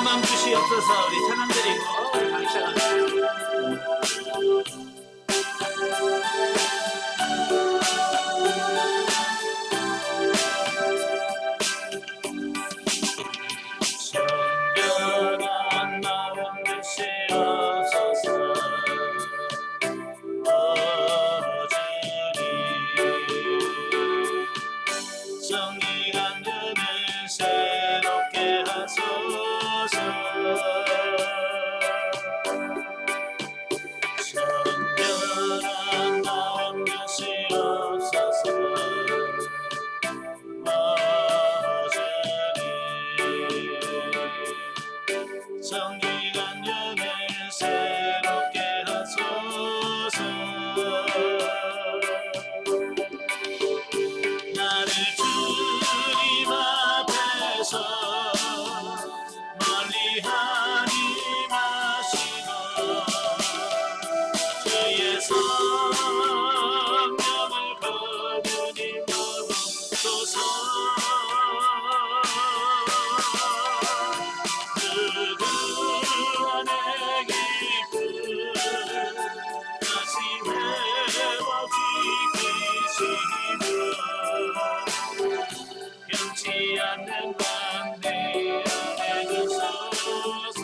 마음 주시옵소서. 우리 찬양 드리고 우리 강의 시작합니다. 정결한 마음 주시옵소서. 정의한 눈을 새롭게 하소서. 정결한 마음 주시옵소서. 정의한 눈을 새롭게 하소서. 나를 주님 앞에서 멀리하니 마시고 주의 성령을 거두니 먹소서. 그들의 기쁨 다시 회복시키시며 변치 않는 관대 안에 두소서.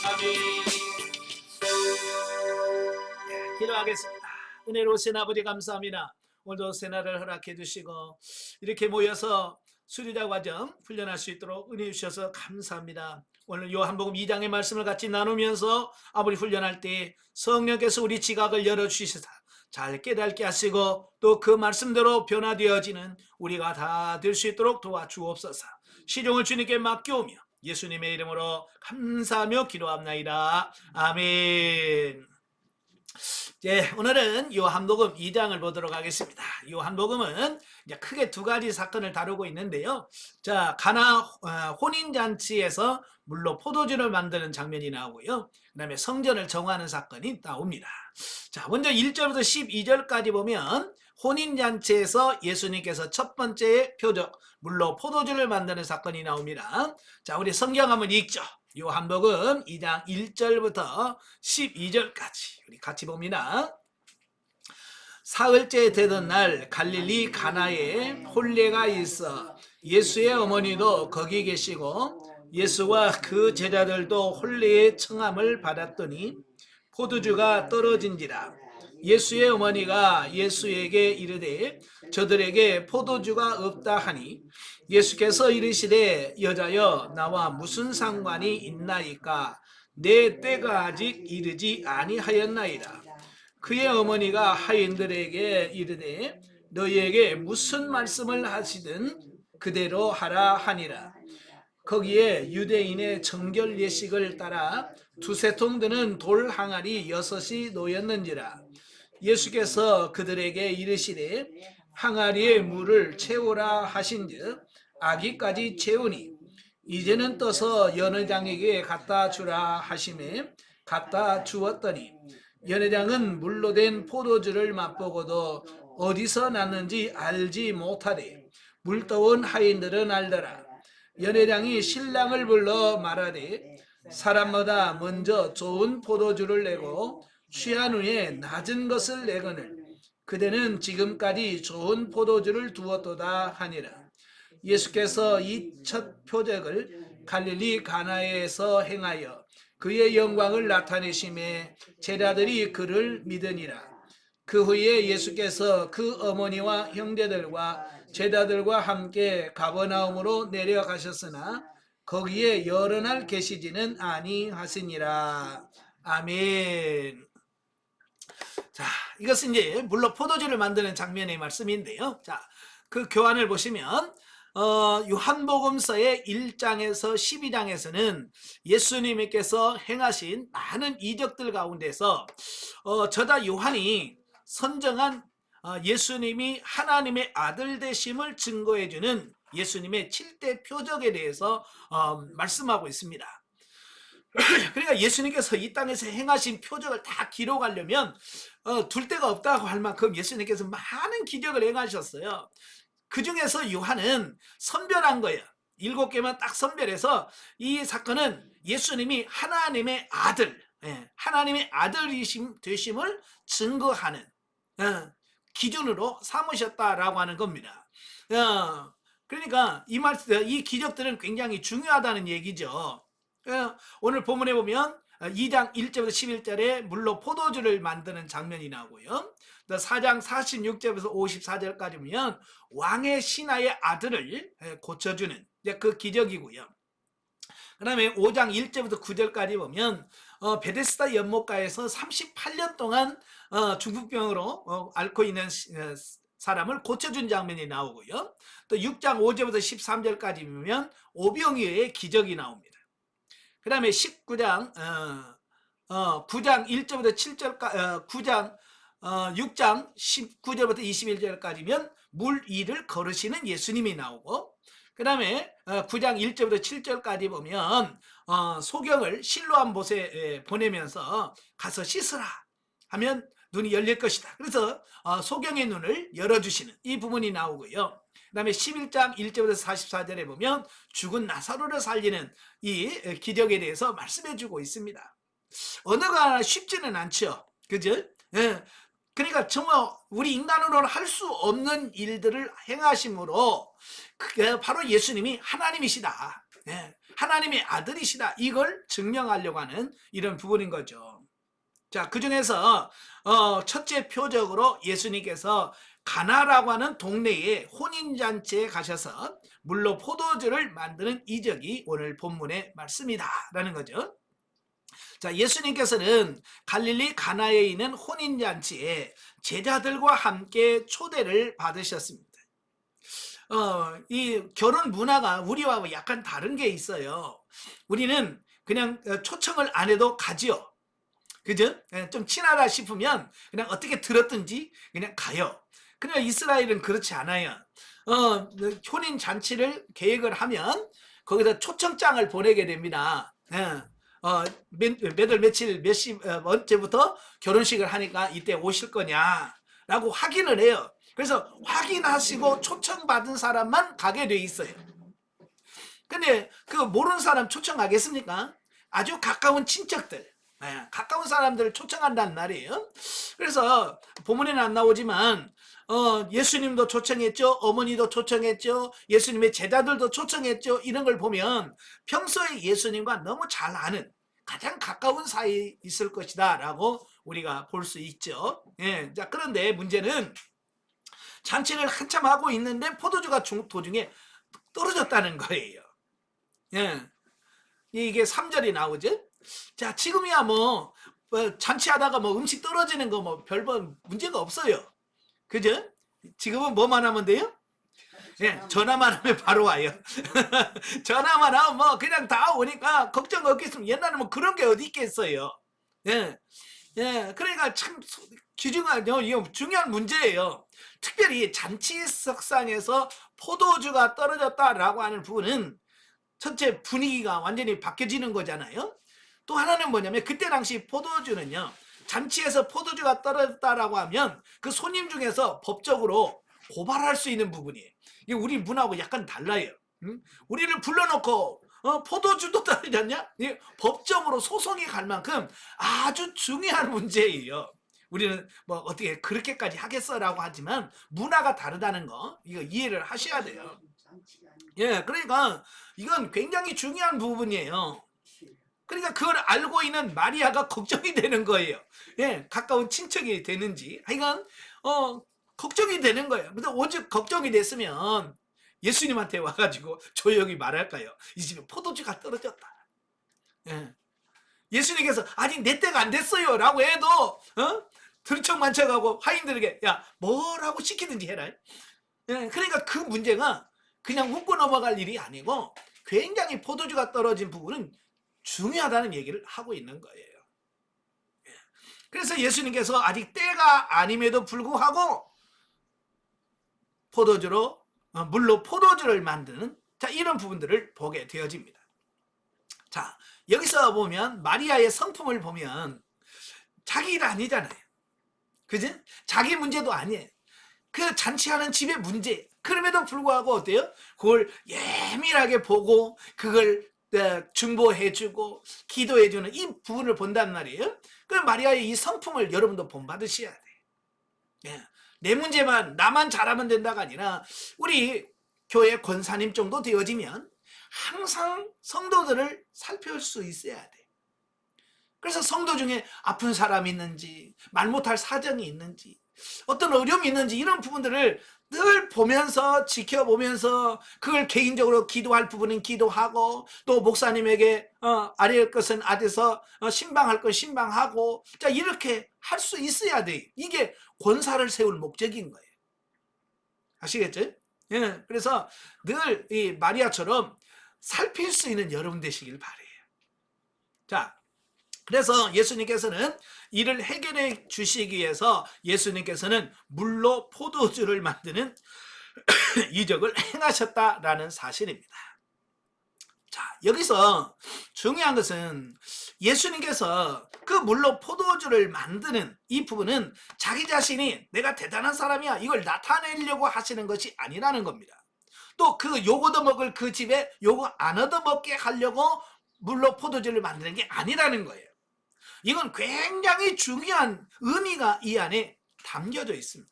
아멘. 기도하겠습니다. 은혜로우신 아버지 감사합니다. 오늘도 새날을 허락해 주시고 이렇게 모여서 수리자 과정 훈련할 수 있도록 은혜 주셔서 감사합니다. 오늘 요한복음 2장의 말씀을 같이 나누면서 아버지 훈련할 때 성령께서 우리 지각을 열어주시사 잘 깨닫게 하시고 또 그 말씀대로 변화되어지는 우리가 다 될 수 있도록 도와주옵소서. 시종을 주님께 맡겨오며 예수님의 이름으로 감사하며 기도합나이다. 아멘. 오늘은 요한복음 2장을 보도록 하겠습니다. 요한복음은 이제 크게 두 가지 사건을 다루고 있는데요. 자, 가나 혼인잔치에서 물로 포도주를 만드는 장면이 나오고요. 그 다음에 성전을 정하는 사건이 나옵니다. 자, 먼저 1절부터 12절까지 보면 혼인잔치에서 예수님께서 첫 번째 표적, 물로 포도주를 만드는 사건이 나옵니다. 자, 우리 성경 한번 읽죠. 요한복음 2장 1절부터 12절까지 우리 같이 봅니다. 사흘째 되던 날 갈릴리 가나에 혼례가 있어 예수의 어머니도 거기 계시고 예수와 그 제자들도 혼례의 청함을 받았더니 포도주가 떨어진지라. 예수의 어머니가 예수에게 이르되 저들에게 포도주가 없다 하니 예수께서 이르시되 여자여 나와 무슨 상관이 있나이까 내 때가 아직 이르지 아니하였나이다. 그의 어머니가 하인들에게 이르되 너희에게 무슨 말씀을 하시든 그대로 하라 하니라. 거기에 유대인의 정결 예식을 따라 두세 통 드는 돌 항아리 6이 놓였는지라. 예수께서 그들에게 이르시되 항아리에 물을 채우라 하신즉 아기까지 채우니 이제는 떠서 연회장에게 갖다 주라 하시매 갖다 주었더니 연회장은 물로 된 포도주를 맛보고도 어디서 났는지 알지 못하되 물떠온 하인들은 알더라. 연회장이 신랑을 불러 말하되 사람마다 먼저 좋은 포도주를 내고 취한 후에 낮은 것을 내거늘 그대는 지금까지 좋은 포도주를 두었도다 하니라. 예수께서 이 첫 표적을 갈릴리 가나에서 행하여 그의 영광을 나타내심에 제자들이 그를 믿으니라. 그 후에 예수께서 그 어머니와 형제들과 제자들과 함께 가버나움으로 내려가셨으나 거기에 여러 날 계시지는 아니하시니라. 아멘. 자, 이것은 이제 물로 포도주를 만드는 장면의 말씀인데요. 자, 그 교환을 보시면 요한복음서의 1장에서 12장에서는 예수님께서 행하신 많은 이적들 가운데서 저자 요한이 선정한 예수님이 하나님의 아들 되심을 증거해주는 예수님의 7대 표적에 대해서 말씀하고 있습니다. 그러니까 예수님께서 이 땅에서 행하신 표적을 다 기록하려면 둘 데가 없다고 할 만큼 예수님께서 많은 기적을 행하셨어요. 그 중에서 요한은 선별한 거예요. 7개만 딱 선별해서 이 사건은 예수님이 하나님의 아들, 하나님의 아들이심 되심을 증거하는 기준으로 삼으셨다라고 하는 겁니다. 그러니까 이 기적들은 굉장히 중요하다는 얘기죠. 오늘 본문에 보면 2장 1절부터 11절에 물로 포도주를 만드는 장면이 나오고요. 4장 46절에서 54절까지 보면 왕의 신하의 아들을 고쳐주는 그 기적이고요. 그 다음에 5장 1절부터 9절까지 보면 베데스다 연못가에서 38년 동안 중풍병으로 앓고 있는 사람을 고쳐준 장면이 나오고요. 또 6장 5절부터 13절까지 보면 오병이어의 기적이 나옵니다. 그 다음에 19장 9장 1절부터 7절까지 6장 19절부터 21절까지면 물 위를 걸으시는 예수님이 나오고, 그 다음에 9장 1절부터 7절까지 보면 소경을 실로암 못에 보내면서 가서 씻으라 하면 눈이 열릴 것이다. 그래서 소경의 눈을 열어주시는 이 부분이 나오고요. 그 다음에 11장 1절부터 44절에 보면 죽은 나사로를 살리는 이 기적에 대해서 말씀해 주고 있습니다. 언어가 쉽지는 않죠. 그죠? 그러니까 정말 우리 인간으로는 할 수 없는 일들을 행하심으로 바로 예수님이 하나님이시다. 하나님의 아들이시다. 이걸 증명하려고 하는 이런 부분인 거죠. 자, 그 중에서 첫째 표적으로 예수님께서 가나라고 하는 동네에 혼인잔치에 가셔서 물로 포도주를 만드는 이적이 오늘 본문의 말씀이다라는 거죠. 자, 예수님께서는 갈릴리 가나에 있는 혼인잔치에 제자들과 함께 초대를 받으셨습니다. 이 결혼 문화가 우리와 약간 다른 게 있어요. 우리는 그냥 초청을 안 해도 가지요. 그죠? 좀 친하다 싶으면 그냥 어떻게 들었든지 그냥 가요. 그러나 이스라엘은 그렇지 않아요. 혼인 잔치를 계획을 하면 거기서 초청장을 보내게 됩니다. 며칠 언제부터 결혼식을 하니까 이때 오실 거냐라고 확인을 해요. 그래서 확인하시고 초청받은 사람만 가게 돼 있어요. 근데 그 모르는 사람 초청하겠습니까? 아주 가까운 친척들, 가까운 사람들을 초청한다는 말이에요. 그래서 본문에는 안 나오지만 예수님도 초청했죠. 어머니도 초청했죠. 예수님의 제자들도 초청했죠. 이런 걸 보면 평소에 예수님과 너무 잘 아는 가장 가까운 사이에 있을 것이다 라고 우리가 볼 수 있죠. 자, 그런데 문제는 잔치를 한참 하고 있는데 포도주가 도중에 떨어졌다는 거예요. 이게 3절이 나오죠. 자, 지금이야 뭐 잔치하다가 뭐 음식 떨어지는 거 뭐 별반 문제가 없어요. 그죠? 지금은 뭐만 하면 돼요? 전화만 하면 바로 와요. 전화만 하면 뭐 그냥 다 오니까 걱정 없겠으면 옛날에 뭐 그런 게 어디 있겠어요. 그러니까 참 중요한 문제예요. 특별히 잔치석상에서 포도주가 떨어졌다라고 하는 부분은 첫째 분위기가 완전히 바뀌어지는 거잖아요. 또 하나는 뭐냐면 그때 당시 포도주는요, 잔치에서 포도주가 떨어졌다라고 하면 그 손님 중에서 법적으로 고발할 수 있는 부분이에요. 이게 우리 문화하고 약간 달라요. 우리를 불러놓고 포도주도 떨어졌냐? 법적으로 소송이 갈 만큼 아주 중요한 문제예요. 우리는 뭐 어떻게 그렇게까지 하겠어라고 하지만 문화가 다르다는 거 이거 이해를 하셔야 돼요. 그러니까 이건 굉장히 중요한 부분이에요. 그러니까 그걸 알고 있는 마리아가 걱정이 되는 거예요. 가까운 친척이 되는지 하여간 걱정이 되는 거예요. 그래서 오직 걱정이 됐으면 예수님한테 와가지고 조용히 말할까요? 이 집에 포도주가 떨어졌다. 예수님께서 아직 내 때가 안 됐어요 라고 해도 들청만쳐가고 하인들에게 야 뭐라고 시키든지 해라. 그러니까 그 문제가 그냥 웃고 넘어갈 일이 아니고 굉장히 포도주가 떨어진 부분은 중요하다는 얘기를 하고 있는 거예요. 그래서 예수님께서 아직 때가 아님에도 불구하고 물로 포도주를 만드는 이런 부분들을 보게 되어집니다. 자, 여기서 보면 마리아의 성품을 보면 자기 일 아니잖아요. 그지? 자기 문제도 아니에요. 그 잔치하는 집의 문제, 그럼에도 불구하고 어때요? 그걸 예민하게 보고 그걸 중보해주고 기도해주는 이 부분을 본단 말이에요. 그럼 마리아의 이 성품을 여러분도 본받으셔야 돼. 예. 내 문제만 나만 잘하면 된다가 아니라 우리 교회 권사님 정도 되어지면 항상 성도들을 살펴볼 수 있어야 돼. 그래서 성도 중에 아픈 사람이 있는지 말 못할 사정이 있는지 어떤 어려움이 있는지 이런 부분들을 늘 보면서 지켜보면서 그걸 개인적으로 기도할 부분은 기도하고 또 목사님에게 아뢰할 것은 아뢰서 신방할 건 신방하고 자 이렇게 할 수 있어야 돼. 이게 권사를 세울 목적인 거예요. 아시겠죠? 예, 그래서 늘 이 마리아처럼 살필 수 있는 여러분 되시길 바래요. 자, 그래서 예수님께서는 이를 해결해 주시기 위해서 예수님께서는 물로 포도주를 만드는 이적을 행하셨다라는 사실입니다. 자, 여기서 중요한 것은 예수님께서 그 물로 포도주를 만드는 이 부분은 자기 자신이 내가 대단한 사람이야 이걸 나타내려고 하시는 것이 아니라는 겁니다. 또 그 욕 얻어먹을 그 집에 욕 안 얻어먹게 하려고 물로 포도주를 만드는 게 아니라는 거예요. 이건 굉장히 중요한 의미가 이 안에 담겨져 있습니다.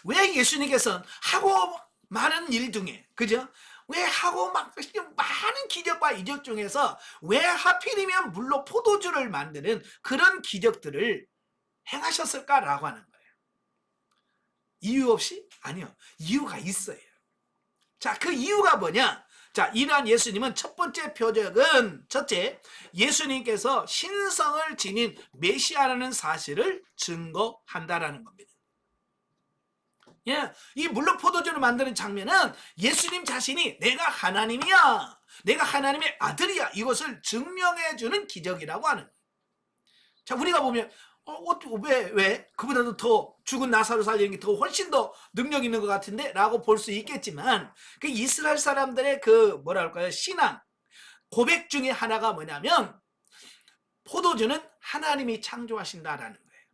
왜 예수님께서는 하고 많은 일 중에 그죠? 왜 하고 막 많은 기적과 이적 중에서 왜 하필이면 물로 포도주를 만드는 그런 기적들을 행하셨을까라고 하는 거예요. 이유 없이? 아니요. 이유가 있어요. 자, 그 이유가 뭐냐? 자, 이러한 예수님은 첫 번째 표적은 첫째, 예수님께서 신성을 지닌 메시아라는 사실을 증거한다라는 겁니다. 예, 이 물로 포도주를 만드는 장면은 예수님 자신이 내가 하나님이야, 내가 하나님의 아들이야 이것을 증명해주는 기적이라고 하는 거예요. 자, 우리가 보면 왜 그보다도 더 죽은 나사로 살리는 게 더 훨씬 더 능력 있는 것 같은데 라고 볼 수 있겠지만 그 이스라엘 사람들의 그 뭐랄까요 신앙 고백 중에 하나가 뭐냐면 포도주는 하나님이 창조하신다라는 거예요.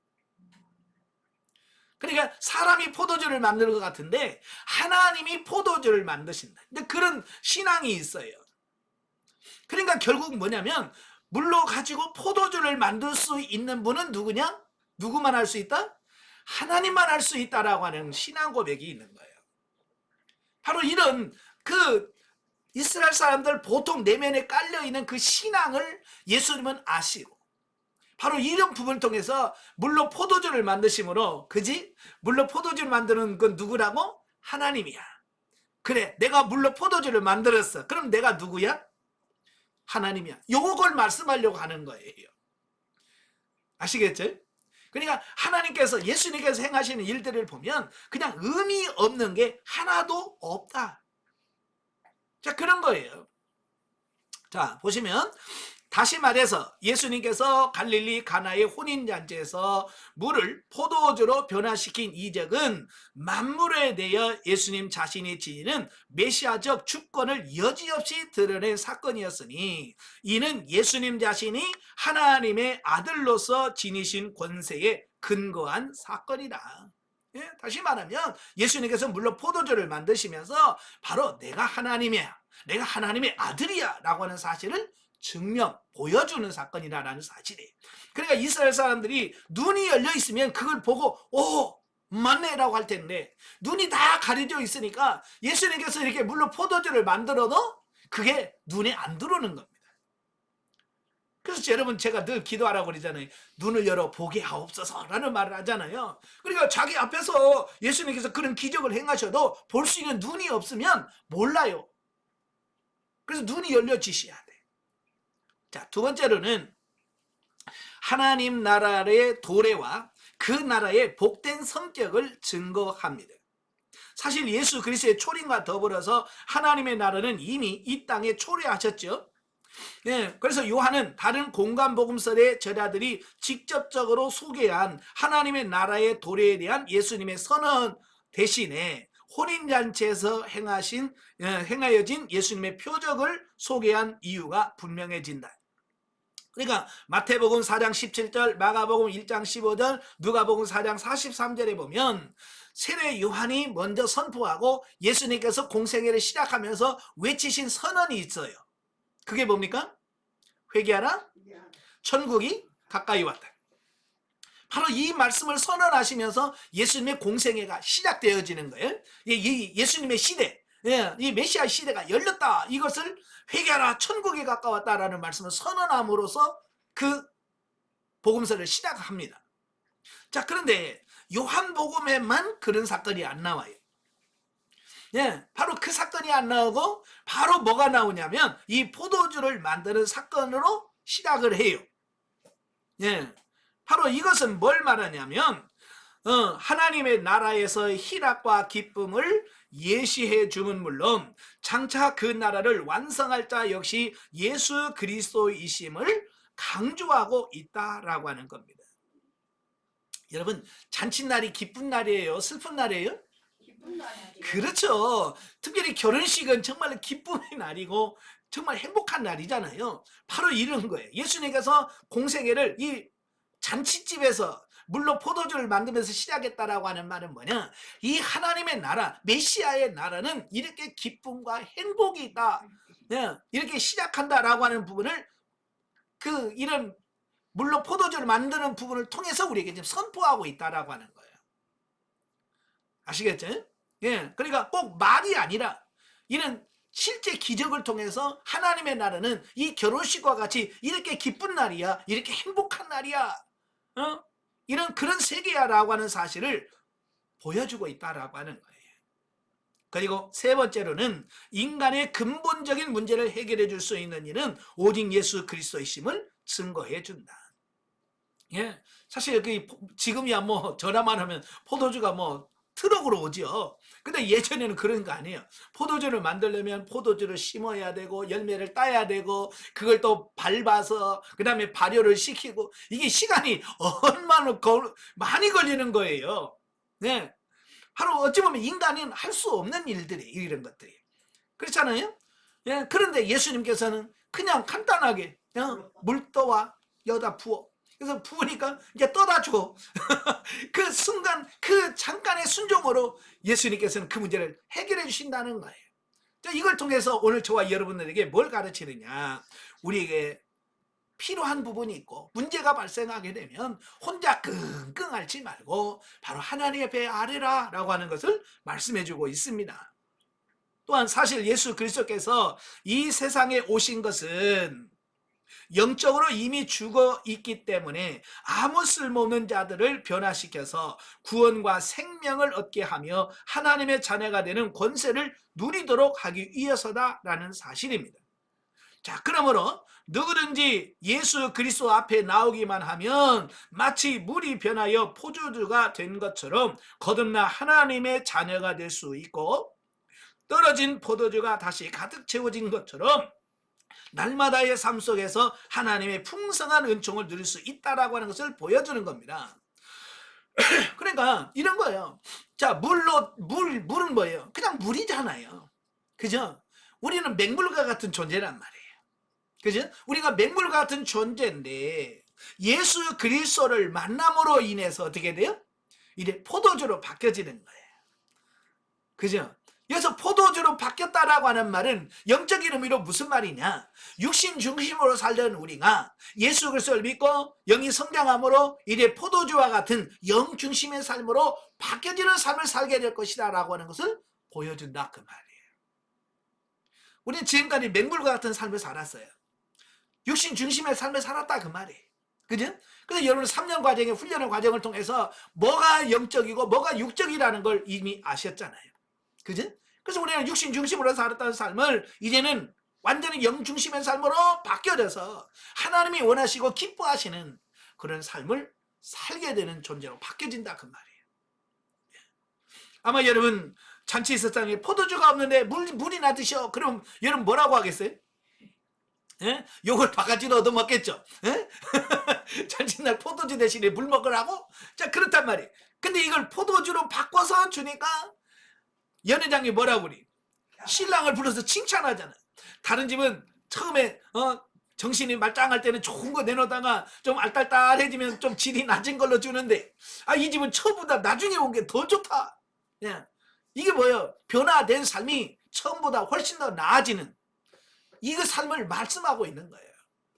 그러니까 사람이 포도주를 만드는 것 같은데 하나님이 포도주를 만드신다. 근데 그런 신앙이 있어요. 그러니까 결국 뭐냐면 물로 가지고 포도주를 만들 수 있는 분은 누구냐? 누구만 할 수 있다? 하나님만 할 수 있다라고 하는 신앙 고백이 있는 거예요. 바로 이런 그 이스라엘 사람들 보통 내면에 깔려있는 그 신앙을 예수님은 아시고 바로 이런 부분을 통해서 물로 포도주를 만드심으로 그지? 물로 포도주를 만드는 건 누구라고? 하나님이야. 그래 내가 물로 포도주를 만들었어. 그럼 내가 누구야? 하나님이야. 요걸 말씀하려고 하는 거예요. 아시겠죠? 그러니까 하나님께서 예수님께서 행하시는 일들을 보면 그냥 의미 없는 게 하나도 없다. 자, 그런 거예요. 자, 보시면 다시 말해서 예수님께서 갈릴리 가나의 혼인잔치에서 물을 포도주로 변화시킨 이적은 만물에 대해 예수님 자신이 지니는 메시아적 주권을 여지없이 드러낸 사건이었으니 이는 예수님 자신이 하나님의 아들로서 지니신 권세에 근거한 사건이다. 예? 다시 말하면 예수님께서 물론 포도주를 만드시면서 바로 내가 하나님이야, 내가 하나님의 아들이야 라고 하는 사실을 증명, 보여주는 사건이라는 사실이에요. 그러니까 이스라엘 사람들이 눈이 열려 있으면 그걸 보고 오 맞네 라고 할 텐데 눈이 다 가려져 있으니까 예수님께서 이렇게 물로 포도주를 만들어도 그게 눈에 안 들어오는 겁니다. 그래서 여러분 제가 늘 기도하라고 그러잖아요. 눈을 열어 보게 하옵소서 라는 말을 하잖아요. 그러니까 자기 앞에서 예수님께서 그런 기적을 행하셔도 볼 수 있는 눈이 없으면 몰라요. 그래서 눈이 열려지셔야 돼. 자, 두 번째로는 하나님 나라의 도래와 그 나라의 복된 성격을 증거합니다. 사실 예수 그리스도의 초림과 더불어서 하나님의 나라는 이미 이 땅에 초래하셨죠. 예, 그래서 요한은 다른 공간 복음서의 저자들이 직접적으로 소개한 하나님의 나라의 도래에 대한 예수님의 선언 대신에 혼인잔치에서 행하여진 예수님의 표적을 소개한 이유가 분명해진다. 그러니까 마태복음 4장 17절, 마가복음 1장 15절, 누가복음 4장 43절에 보면 세례 요한이 먼저 선포하고 예수님께서 공생애를 시작하면서 외치신 선언이 있어요. 그게 뭡니까? 회개하라, 천국이 가까이 왔다. 바로 이 말씀을 선언하시면서 예수님의 공생애가 시작되어지는 거예요. 예수님의 시대, 이 메시아 시대가 열렸다. 이것을 회개하라, 천국이 가까웠다라는 말씀을 선언함으로써 그 복음서를 시작합니다. 자, 그런데 요한복음에만 그런 사건이 안 나와요. 바로 그 사건이 안 나오고 바로 뭐가 나오냐면 이 포도주를 만드는 사건으로 시작을 해요. 바로 이것은 뭘 말하냐면 하나님의 나라에서의 희락과 기쁨을 예시해 주면 물론 장차 그 나라를 완성할 자 역시 예수 그리스도이심을 강조하고 있다라고 하는 겁니다. 여러분, 잔칫날이 기쁜 날이에요? 슬픈 날이에요? 기쁜 날이지. 그렇죠. 특별히 결혼식은 정말 기쁨의 날이고 정말 행복한 날이잖아요. 바로 이런 거예요. 예수님께서 공생애를 이 잔치집에서 물로 포도주를 만들면서 시작했다라고 하는 말은 뭐냐? 이 하나님의 나라, 메시아의 나라는 이렇게 기쁨과 행복이 있다. 이렇게 시작한다라고 하는 부분을 이런 물로 포도주를 만드는 부분을 통해서 우리에게 지금 선포하고 있다라고 하는 거예요. 아시겠죠? 그러니까 꼭 말이 아니라 이런 실제 기적을 통해서 하나님의 나라는 이 결혼식과 같이 이렇게 기쁜 날이야, 이렇게 행복한 날이야, 이런 그런 세계야라고 하는 사실을 보여주고 있다라고 하는 거예요. 그리고 세 번째로는 인간의 근본적인 문제를 해결해 줄 수 있는 일은 오직 예수 그리스도이심을 증거해 준다. 사실 지금이야 뭐 전화만 하면 포도주가 뭐 트럭으로 오죠. 근데 예전에는 그런 거 아니에요. 포도주를 만들려면 포도주를 심어야 되고 열매를 따야 되고 그걸 또 밟아서 그 다음에 발효를 시키고 이게 시간이 얼마나 많이 걸리는 거예요. 바로 어찌 보면 인간은 할 수 없는 일들이 이런 것들이 그렇잖아요. 그런데 예수님께서는 그냥 간단하게 물 떠와 여기다 부어. 그래서 부으니까 이제 떠다 줘. 그 순간 그 잠깐의 순종으로 예수님께서는 그 문제를 해결해 주신다는 거예요. 이걸 통해서 오늘 저와 여러분들에게 뭘 가르치느냐, 우리에게 필요한 부분이 있고 문제가 발생하게 되면 혼자 끙끙 앓지 말고 바로 하나님의 배 아래라 라고 하는 것을 말씀해 주고 있습니다. 또한 사실 예수 그리스도께서 이 세상에 오신 것은 영적으로 이미 죽어 있기 때문에 아무 쓸모없는 자들을 변화시켜서 구원과 생명을 얻게 하며 하나님의 자녀가 되는 권세를 누리도록 하기 위해서다라는 사실입니다. 자, 그러므로 누구든지 예수 그리스도 앞에 나오기만 하면 마치 물이 변하여 포도주가 된 것처럼 거듭나 하나님의 자녀가 될 수 있고 떨어진 포도주가 다시 가득 채워진 것처럼 날마다의 삶 속에서 하나님의 풍성한 은총을 누릴 수 있다라고 하는 것을 보여주는 겁니다. 그러니까 이런 거예요. 자, 물은 뭐예요? 그냥 물이잖아요. 그죠? 우리는 맹물과 같은 존재란 말이에요. 그죠? 우리가 맹물과 같은 존재인데 예수 그리스도를 만남으로 인해서 어떻게 돼요? 이제 포도주로 바뀌어지는 거예요. 그죠? 여기서 포도주로 바뀌었다라고 하는 말은 영적인 의미로 무슨 말이냐? 육신 중심으로 살던 우리가 예수 그리스도를 믿고 영이 성장함으로 이제 포도주와 같은 영 중심의 삶으로 바뀌어지는 삶을 살게 될 것이다 라고 하는 것을 보여준다 그 말이에요. 우리는 지금까지 맹물과 같은 삶을 살았어요. 육신 중심의 삶을 살았다 그 말이에요. 그죠? 그래서 여러분 3년 과정의 훈련의 과정을 통해서 뭐가 영적이고 뭐가 육적이라는 걸 이미 아셨잖아요. 그죠? 그래서 우리는 육신 중심으로 살았다는 삶을 이제는 완전히 영 중심의 삶으로 바뀌어져서 하나님이 원하시고 기뻐하시는 그런 삶을 살게 되는 존재로 바뀌어진다 그 말이에요. 아마 여러분 잔치 있었잖아요. 포도주가 없는데 물이나 드셔. 그럼 여러분 뭐라고 하겠어요? 욕을 바가지로 얻어먹겠죠. 잔칫날 포도주 대신에 물 먹으라고? 자, 그렇단 말이에요. 근데 이걸 포도주로 바꿔서 주니까 연회장이 뭐라고 그래? 신랑을 불러서 칭찬하잖아. 다른 집은 처음에 정신이 말짱할 때는 좋은 거 내놓다가 좀 알딸딸해지면 좀 질이 낮은 걸로 주는데, 이 집은 처음보다 나중에 온 게 더 좋다. 예. 이게 뭐예요? 변화된 삶이 처음보다 훨씬 더 나아지는 이 삶을 말씀하고 있는 거예요.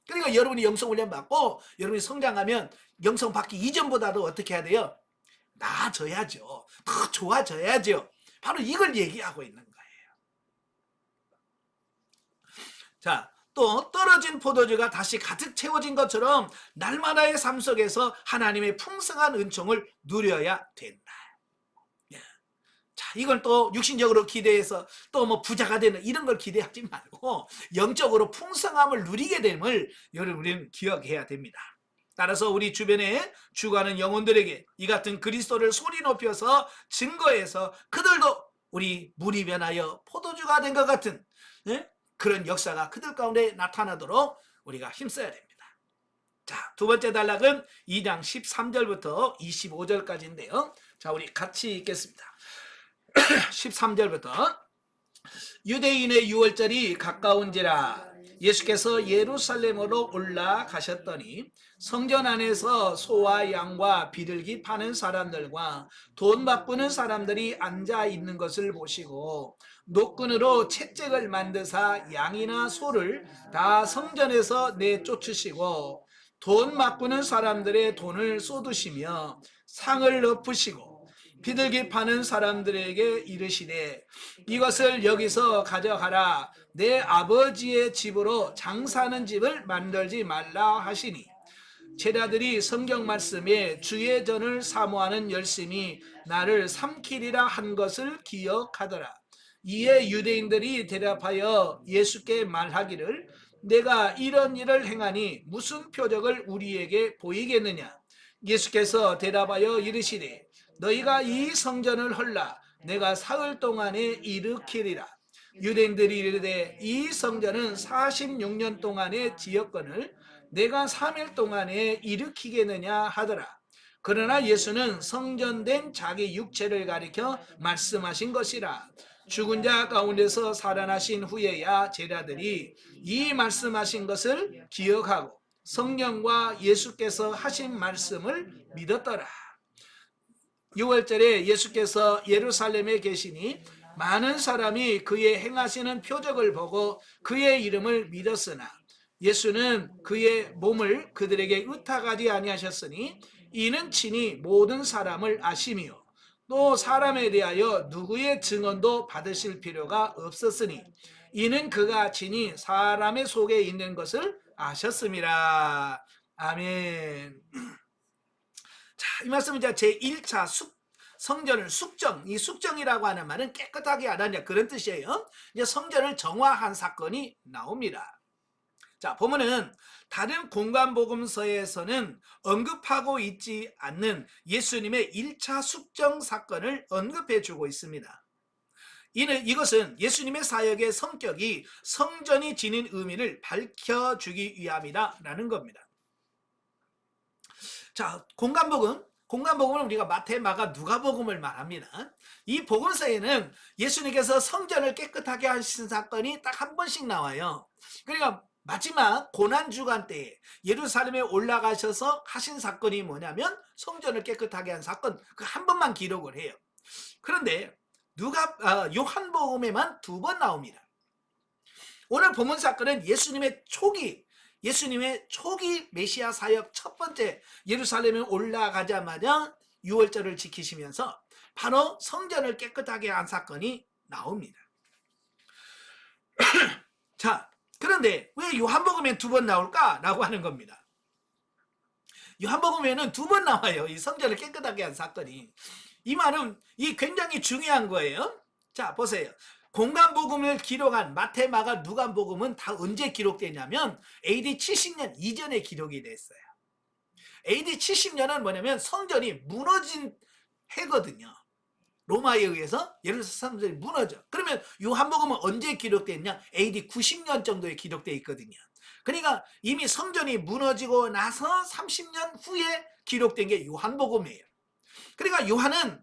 그러니까 여러분이 영성 훈련 받고 여러분이 성장하면 영성 받기 이전보다도 어떻게 해야 돼요? 나아져야죠. 더 좋아져야죠. 바로 이걸 얘기하고 있는 거예요. 자, 또 떨어진 포도주가 다시 가득 채워진 것처럼 날마다의 삶 속에서 하나님의 풍성한 은총을 누려야 된다. 예. 자, 이걸 또 육신적으로 기대해서 또 뭐 부자가 되는 이런 걸 기대하지 말고 영적으로 풍성함을 누리게 됨을 여러분은 기억해야 됩니다. 따라서 우리 주변에 죽어가는 영혼들에게 이 같은 그리스도를 소리 높여서 증거해서 그들도 우리 물이 변하여 포도주가 된 것 같은, 예? 그런 역사가 그들 가운데 나타나도록 우리가 힘써야 됩니다. 자, 두 번째 단락은 2장 13절부터 25절까지인데요. 자, 우리 같이 읽겠습니다. 13절부터 유대인의 유월절이 가까운지라 예수께서 예루살렘으로 올라가셨더니 성전 안에서 소와 양과 비둘기 파는 사람들과 돈 바꾸는 사람들이 앉아 있는 것을 보시고 노끈으로 채찍을 만드사 양이나 소를 다 성전에서 내쫓으시고 돈 바꾸는 사람들의 돈을 쏟으시며 상을 엎으시고 비둘기 파는 사람들에게 이르시되 이것을 여기서 가져가라. 내 아버지의 집으로 장사하는 집을 만들지 말라 하시니 제자들이 성경 말씀에 주의 전을 사모하는 열심이 나를 삼키리라 한 것을 기억하더라. 이에 유대인들이 대답하여 예수께 말하기를 내가 이런 일을 행하니 무슨 표적을 우리에게 보이겠느냐. 예수께서 대답하여 이르시되 너희가 이 성전을 헐라 내가 사흘 동안에 일으키리라. 유대인들이 이르되 이 성전은 46년 동안의 지었건을 내가 3일 동안에 일으키겠느냐 하더라. 그러나 예수는 성전된 자기 육체를 가리켜 말씀하신 것이라. 죽은 자 가운데서 살아나신 후에야 제자들이 이 말씀하신 것을 기억하고 성령과 예수께서 하신 말씀을 믿었더라. 6월절에 예수께서 예루살렘에 계시니 많은 사람이 그의 행하시는 표적을 보고 그의 이름을 믿었으나 예수는 그의 몸을 그들에게 의탁하지 아니하셨으니 이는 친히 모든 사람을 아심이요 또 사람에 대하여 누구의 증언도 받으실 필요가 없었으니 이는 그가 친히 사람의 속에 있는 것을 아셨음이라. 아멘. 자, 이 말씀은 이제 제1차 성전을 숙정, 이 숙정이라고 하는 말은 깨끗하게 하다 그런 뜻이에요. 이제 성전을 정화한 사건이 나옵니다. 자, 보면은 다른 공관복음서에서는 언급하고 있지 않는 예수님의 1차 숙정 사건을 언급해 주고 있습니다. 이것은 예수님의 사역의 성격이 성전이 지닌 의미를 밝혀주기 위함이라는 겁니다. 자, 공관복음은 우리가 마태, 마가, 누가복음을 말합니다. 이 복음서에는 예수님께서 성전을 깨끗하게 하신 사건이 딱 한 번씩 나와요. 그러니까 마지막 고난주간 때에 예루살렘에 올라가셔서 하신 사건이 뭐냐면 성전을 깨끗하게 한 사건, 그 한 번만 기록을 해요. 그런데 요한복음에만 2번 나옵니다. 오늘 본문 사건은 예수님의 초기 메시아 사역 첫 번째 예루살렘에 올라가자마자 유월절을 지키시면서 바로 성전을 깨끗하게 한 사건이 나옵니다. 자, 그런데 왜 요한복음에 2번 나올까라고 하는 겁니다. 요한복음에는 2번 나와요. 이 성전을 깨끗하게 한 사건이. 이 말은 굉장히 중요한 거예요. 자, 보세요. 공관복음을 기록한 마태, 마가, 누가복음은 다 언제 기록되냐면 AD 70년 이전에 기록이 됐어요. AD 70년은 뭐냐면 성전이 무너진 해거든요. 로마에 의해서 예루살렘 성전이 무너져. 그러면 요한복음은 언제 기록됐냐? AD 90년 정도에 기록되어 있거든요. 그러니까 이미 성전이 무너지고 나서 30년 후에 기록된 게 요한복음이에요. 그러니까 요한은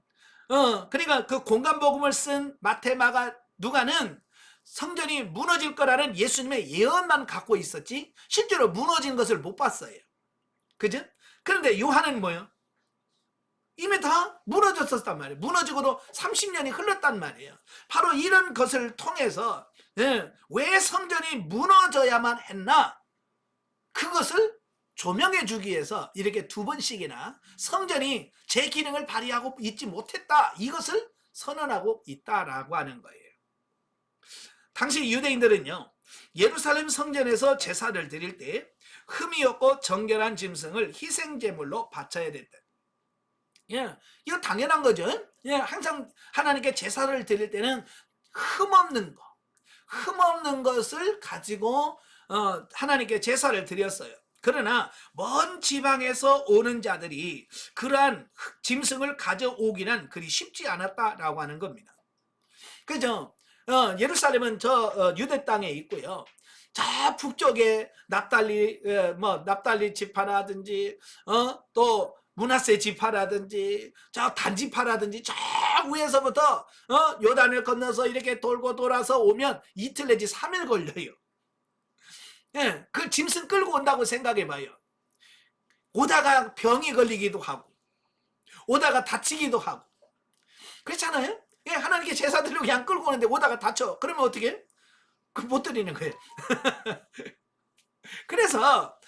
그러니까 그 공관복음을 쓴 마태, 마가, 누가는 성전이 무너질 거라는 예수님의 예언만 갖고 있었지 실제로 무너진 것을 못 봤어요. 그죠? 그런데 요한은 뭐예요? 이미 다 무너졌었단 말이에요. 무너지고도 30년이 흘렀단 말이에요. 바로 이런 것을 통해서 왜 성전이 무너져야만 했나? 그것을 조명해 주기 위해서 이렇게 두 번씩이나 성전이 제 기능을 발휘하고 있지 못했다, 이것을 선언하고 있다라고 하는 거예요. 당시 유대인들은요, 예루살렘 성전에서 제사를 드릴 때 흠이 없고 정결한 짐승을 희생제물로 바쳐야 된다. 이거 당연한 거죠. 항상 하나님께 제사를 드릴 때는 흠없는 것을 가지고 하나님께 제사를 드렸어요. 그러나 먼 지방에서 오는 자들이 그러한 짐승을 가져오기는 그리 쉽지 않았다라고 하는 겁니다. 그죠? 예루살렘은 저 유대 땅에 있고요. 저 북쪽에 납달리 지파라든지 또 므낫세 지파라든지 저 단 지파라든지 저 위에서부터 요단을 건너서 이렇게 돌고 돌아서 오면 이틀 내지 3일 걸려요. 그 짐승 끌고 온다고 생각해 봐요. 오다가 병이 걸리기도 하고 오다가 다치기도 하고 그렇잖아요. 하나님께 제사 드리고 그냥 끌고 오는데 오다가 다쳐. 그러면 어떻게 해? 못 드리는 거예요. 그래서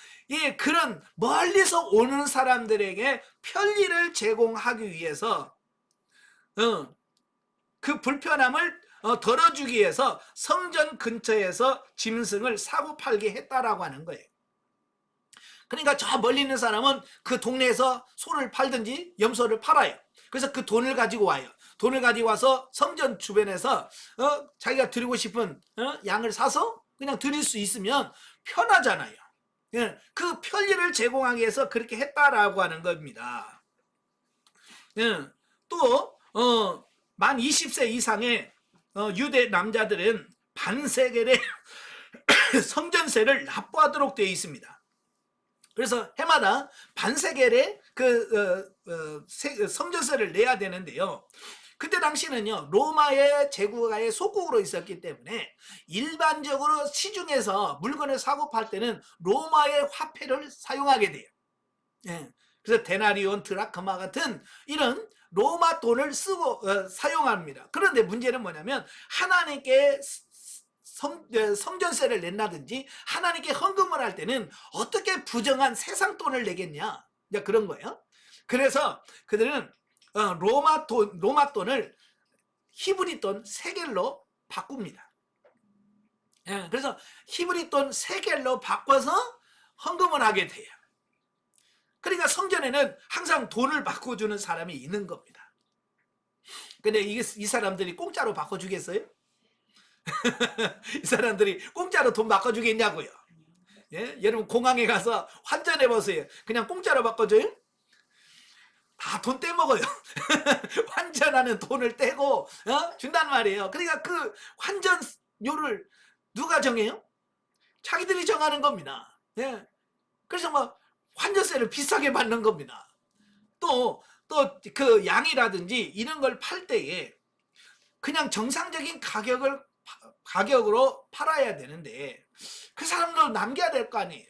그런 멀리서 오는 사람들에게 편리를 제공하기 위해서 그 불편함을 덜어주기 위해서 성전 근처에서 짐승을 사고 팔게 했다라고 하는 거예요. 그러니까 저 멀리 있는 사람은 그 동네에서 소를 팔든지 염소를 팔아요. 그래서 그 돈을 가지고 와요. 돈을 가지고 와서 성전 주변에서 자기가 드리고 싶은 양을 사서 그냥 드릴 수 있으면 편하잖아요. 그 편리를 제공하기 위해서 그렇게 했다라고 하는 겁니다. 또 만 20세 이상의 유대 남자들은 반세겔의 성전세를 납부하도록 되어 있습니다. 그래서 해마다 반세겔의 성전세를 내야 되는데요. 그때 당시는요, 로마의 제국의 속국으로 있었기 때문에 일반적으로 시중에서 물건을 사고 팔 때는 로마의 화폐를 사용하게 돼요. 그래서 데나리온, 드라크마 같은 이런 로마 돈을 쓰고 사용합니다. 그런데 문제는 뭐냐면 하나님께 성전세를 낸다든지 하나님께 헌금을 할 때는 어떻게 부정한 세상 돈을 내겠냐, 그런 거예요. 그래서 그들은 로마 돈을 히브리 돈 세겔로 바꿉니다. 그래서 히브리 돈 세겔로 바꿔서 헌금을 하게 돼요. 그러니까 성전에는 항상 돈을 바꿔주는 사람이 있는 겁니다. 근데 이 사람들이 공짜로 바꿔주겠어요? 이 사람들이 공짜로 돈 바꿔주겠냐고요. 여러분 공항에 가서 환전해 보세요. 그냥 공짜로 바꿔줘요? 다 돈 떼먹어요. 환전하는 돈을 떼고 준단 말이에요. 그러니까 그 환전료를 누가 정해요? 자기들이 정하는 겁니다. 그래서 막 환전세를 비싸게 받는 겁니다. 또 그 양이라든지 이런 걸 팔 때에 그냥 정상적인 가격으로 팔아야 되는데 그 사람들 남겨야 될 거 아니에요.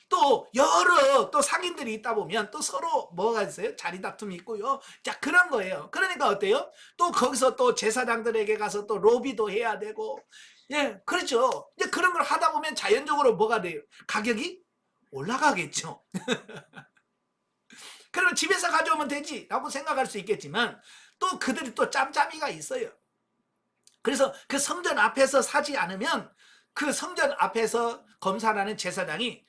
또 여러 상인들이 있다 보면 또 서로 뭐가 있어요? 자리 다툼이 있고요. 자, 그런 거예요. 그러니까 어때요? 또 거기서 또 제사장들에게 가서 또 로비도 해야 되고, 그렇죠. 이제 그런 걸 하다 보면 자연적으로 뭐가 돼요? 가격이 올라가겠죠. 그러면 집에서 가져오면 되지 라고 생각할 수 있겠지만 또 그들이 또 짬짬이가 있어요. 그래서 그 성전 앞에서 사지 않으면 그 성전 앞에서 검사하는 제사장이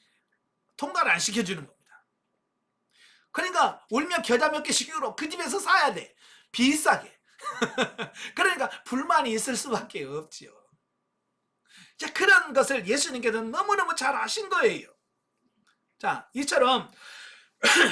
통과를 안 시켜주는 겁니다. 그러니까 울며 겨자 몇 개씩으로 그 집에서 사야 돼. 비싸게. 그러니까 불만이 있을 수밖에 없지요. 자, 그런 것을 예수님께서는 너무너무 잘 아신 거예요. 자, 이처럼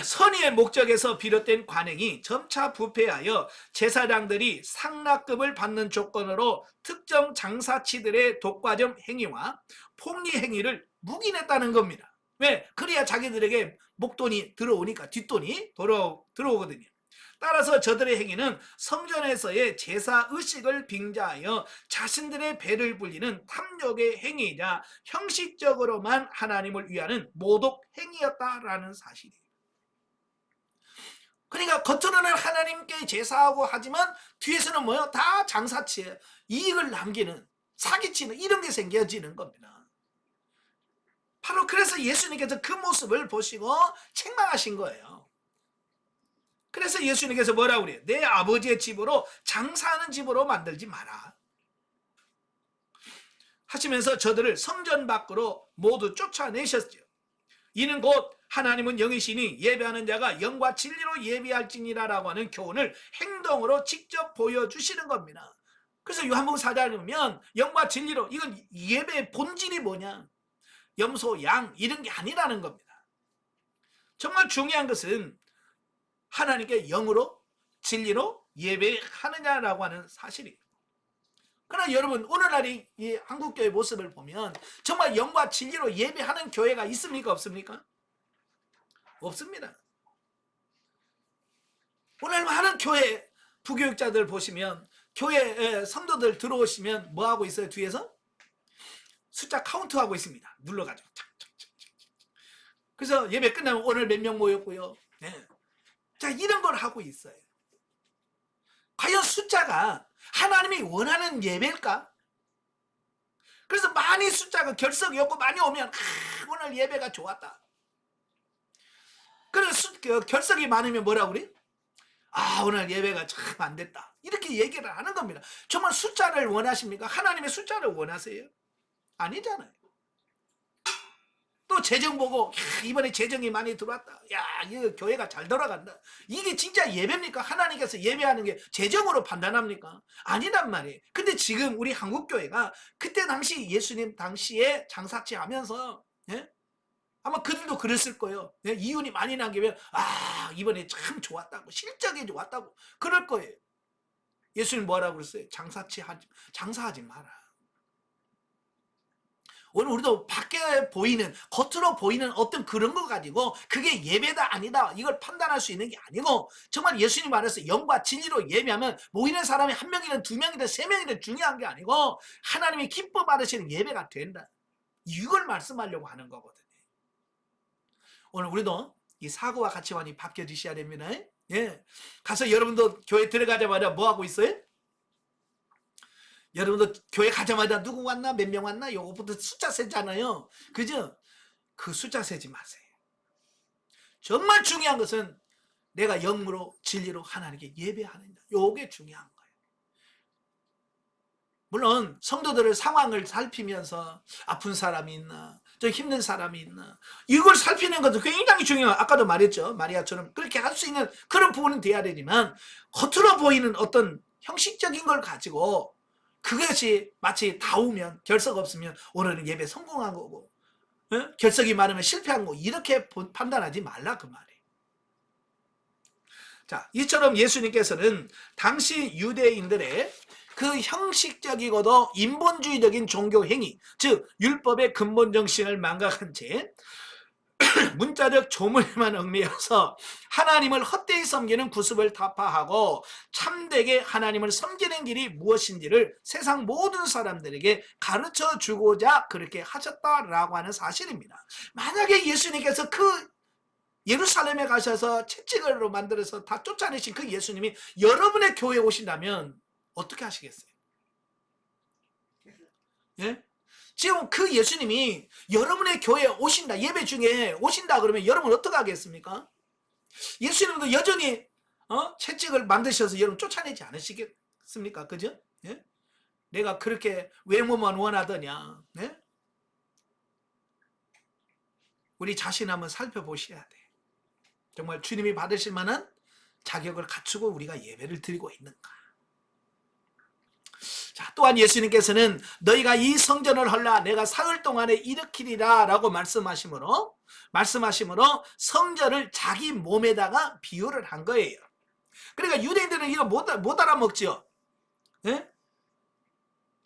선의의 목적에서 비롯된 관행이 점차 부패하여 제사장들이 상납금을 받는 조건으로 특정 장사치들의 독과점 행위와 폭리 행위를 묵인했다는 겁니다. 왜? 그래야 자기들에게 목돈이 들어오니까 뒷돈이 들어오거든요. 따라서 저들의 행위는 성전에서의 제사 의식을 빙자하여 자신들의 배를 불리는 탐욕의 행위이자 형식적으로만 하나님을 위하는 모독 행위였다라는 사실이에요. 그러니까 겉으로는 하나님께 제사하고 하지만 뒤에서는 뭐요? 다 장사치에 이익을 남기는, 사기치는 이런 게 생겨지는 겁니다. 바로 그래서 예수님께서 그 모습을 보시고 책망하신 거예요. 그래서 예수님께서 뭐라고 그래요? 내 아버지의 집으로 장사하는 집으로 만들지 마라 하시면서 저들을 성전 밖으로 모두 쫓아내셨죠. 이는 곧 하나님은 영이시니 예배하는 자가 영과 진리로 예배할지니라라고 하는 교훈을 행동으로 직접 보여주시는 겁니다. 그래서 요한복음 4장에 보면 영과 진리로, 이건 예배의 본질이 뭐냐? 염소, 양 이런 게 아니라는 겁니다. 정말 중요한 것은 하나님께 영으로 진리로 예배하느냐라고 하는 사실이에요. 그러나 여러분 오늘날의 이 한국교회 모습을 보면 정말 영과 진리로 예배하는 교회가 있습니까? 없습니까? 없습니다. 오늘 많은 교회 부교육자들 보시면 교회 성도들 들어오시면 뭐하고 있어요? 뒤에서 숫자 카운트하고 있습니다. 눌러가지고 그래서 예배 끝나면 오늘 몇 명 모였고요. 네. 자, 이런 걸 하고 있어요. 과연 숫자가 하나님이 원하는 예배일까? 그래서 많이 숫자가 결석이 없고 많이 오면 오늘 예배가 좋았다. 그래서 결석이 많으면 뭐라고 그래? 오늘 예배가 참 안 됐다. 이렇게 얘기를 하는 겁니다. 정말 숫자를 원하십니까? 하나님의 숫자를 원하세요? 아니잖아요. 또 재정 보고 이번에 재정이 많이 들어왔다. 야, 이 교회가 잘 돌아간다. 이게 진짜 예배입니까? 하나님께서 예배하는 게 재정으로 판단합니까? 아니란 말이에요. 근데 지금 우리 한국교회가 그때 당시 예수님 당시에 장사치 하면서 아마 그들도 그랬을 거예요. 이윤이 많이 남기면 이번에 참 좋았다고, 실적이 좋았다고 그럴 거예요. 예수님 뭐라고 그랬어요? 장사하지 마라. 오늘 우리도 밖에 보이는, 겉으로 보이는 어떤 그런 거 가지고 그게 예배다 아니다 이걸 판단할 수 있는 게 아니고, 정말 예수님 말해서 영과 진리로 예배하면 모이는 사람이 한 명이든 두 명이든 세 명이든 중요한 게 아니고 하나님이 기뻐 받으시는 예배가 된다. 이걸 말씀하려고 하는 거거든요. 오늘 우리도 이 사고와 같이 많이 바뀌어지셔야 됩니다. 가서 여러분도 교회 들어가자마자 뭐 하고 있어요? 여러분도 교회 가자마자 누구 왔나 몇 명 왔나 요것부터 숫자 세잖아요. 그죠? 그 숫자 세지 마세요. 정말 중요한 것은 내가 영으로 진리로 하나님께 예배하는다. 요게 중요한 거예요. 물론 성도들의 상황을 살피면서 아픈 사람이 있나, 저 힘든 사람이 있나, 이걸 살피는 것도 굉장히 중요해요. 아까도 말했죠. 마리아처럼 그렇게 할 수 있는 그런 부분은 돼야 되지만, 겉으로 보이는 어떤 형식적인 걸 가지고 그것이 마치 다 오면 결석 없으면 오늘은 예배 성공한 거고, 결석이 많으면 실패한 거고, 이렇게 판단하지 말라 그 말이에요. 자, 이처럼 예수님께서는 당시 유대인들의 그 형식적이고도 인본주의적인 종교 행위, 즉 율법의 근본 정신을 망각한 채 문자적 조문에만 얽매여서 하나님을 헛되이 섬기는 구습을 타파하고 참되게 하나님을 섬기는 길이 무엇인지를 세상 모든 사람들에게 가르쳐 주고자 그렇게 하셨다라고 하는 사실입니다. 만약에 예수님께서 그 예루살렘에 가셔서 채찍으로 만들어서 다 쫓아내신 그 예수님이 여러분의 교회에 오신다면 어떻게 하시겠어요? 예? 지금 그 예수님이 여러분의 교회에 오신다, 예배 중에 오신다 그러면 여러분 어떻게 하겠습니까? 예수님도 여전히 채찍을 만드셔서 여러분 쫓아내지 않으시겠습니까? 그죠? 예? 내가 그렇게 외모만 원하더냐? 예? 우리 자신 한번 살펴보셔야 돼. 정말 주님이 받으실 만한 자격을 갖추고 우리가 예배를 드리고 있는가? 자, 또한 예수님께서는 너희가 이 성전을 헐라 내가 사흘 동안에 일으키리라 라고 말씀하시므로 성전을 자기 몸에다가 비유를 한 거예요. 그러니까 유대인들은 이거 못 알아먹지요. 네?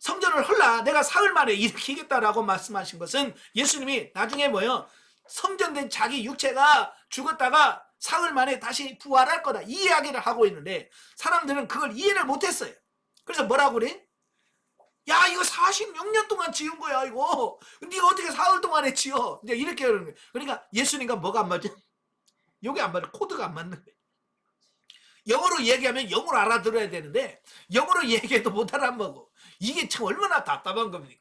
성전을 헐라 내가 사흘 만에 일으키겠다라고 말씀하신 것은 예수님이 나중에 뭐요? 성전된 자기 육체가 죽었다가 사흘 만에 다시 부활할 거다, 이 이야기를 하고 있는데 사람들은 그걸 이해를 못했어요. 그래서 뭐라고 그래? 야, 이거 46년 동안 지은 거야, 이거. 네가 어떻게 사흘 동안에 지어? 이제 이렇게 그러는 거예요. 그러니까 예수님과 뭐가 안 맞아? 요게 안 맞아. 코드가 안 맞는 거예요. 영어로 얘기하면 영어로 알아들어야 되는데 영어로 얘기해도 못 알아먹어. 이게 참 얼마나 답답한 겁니까?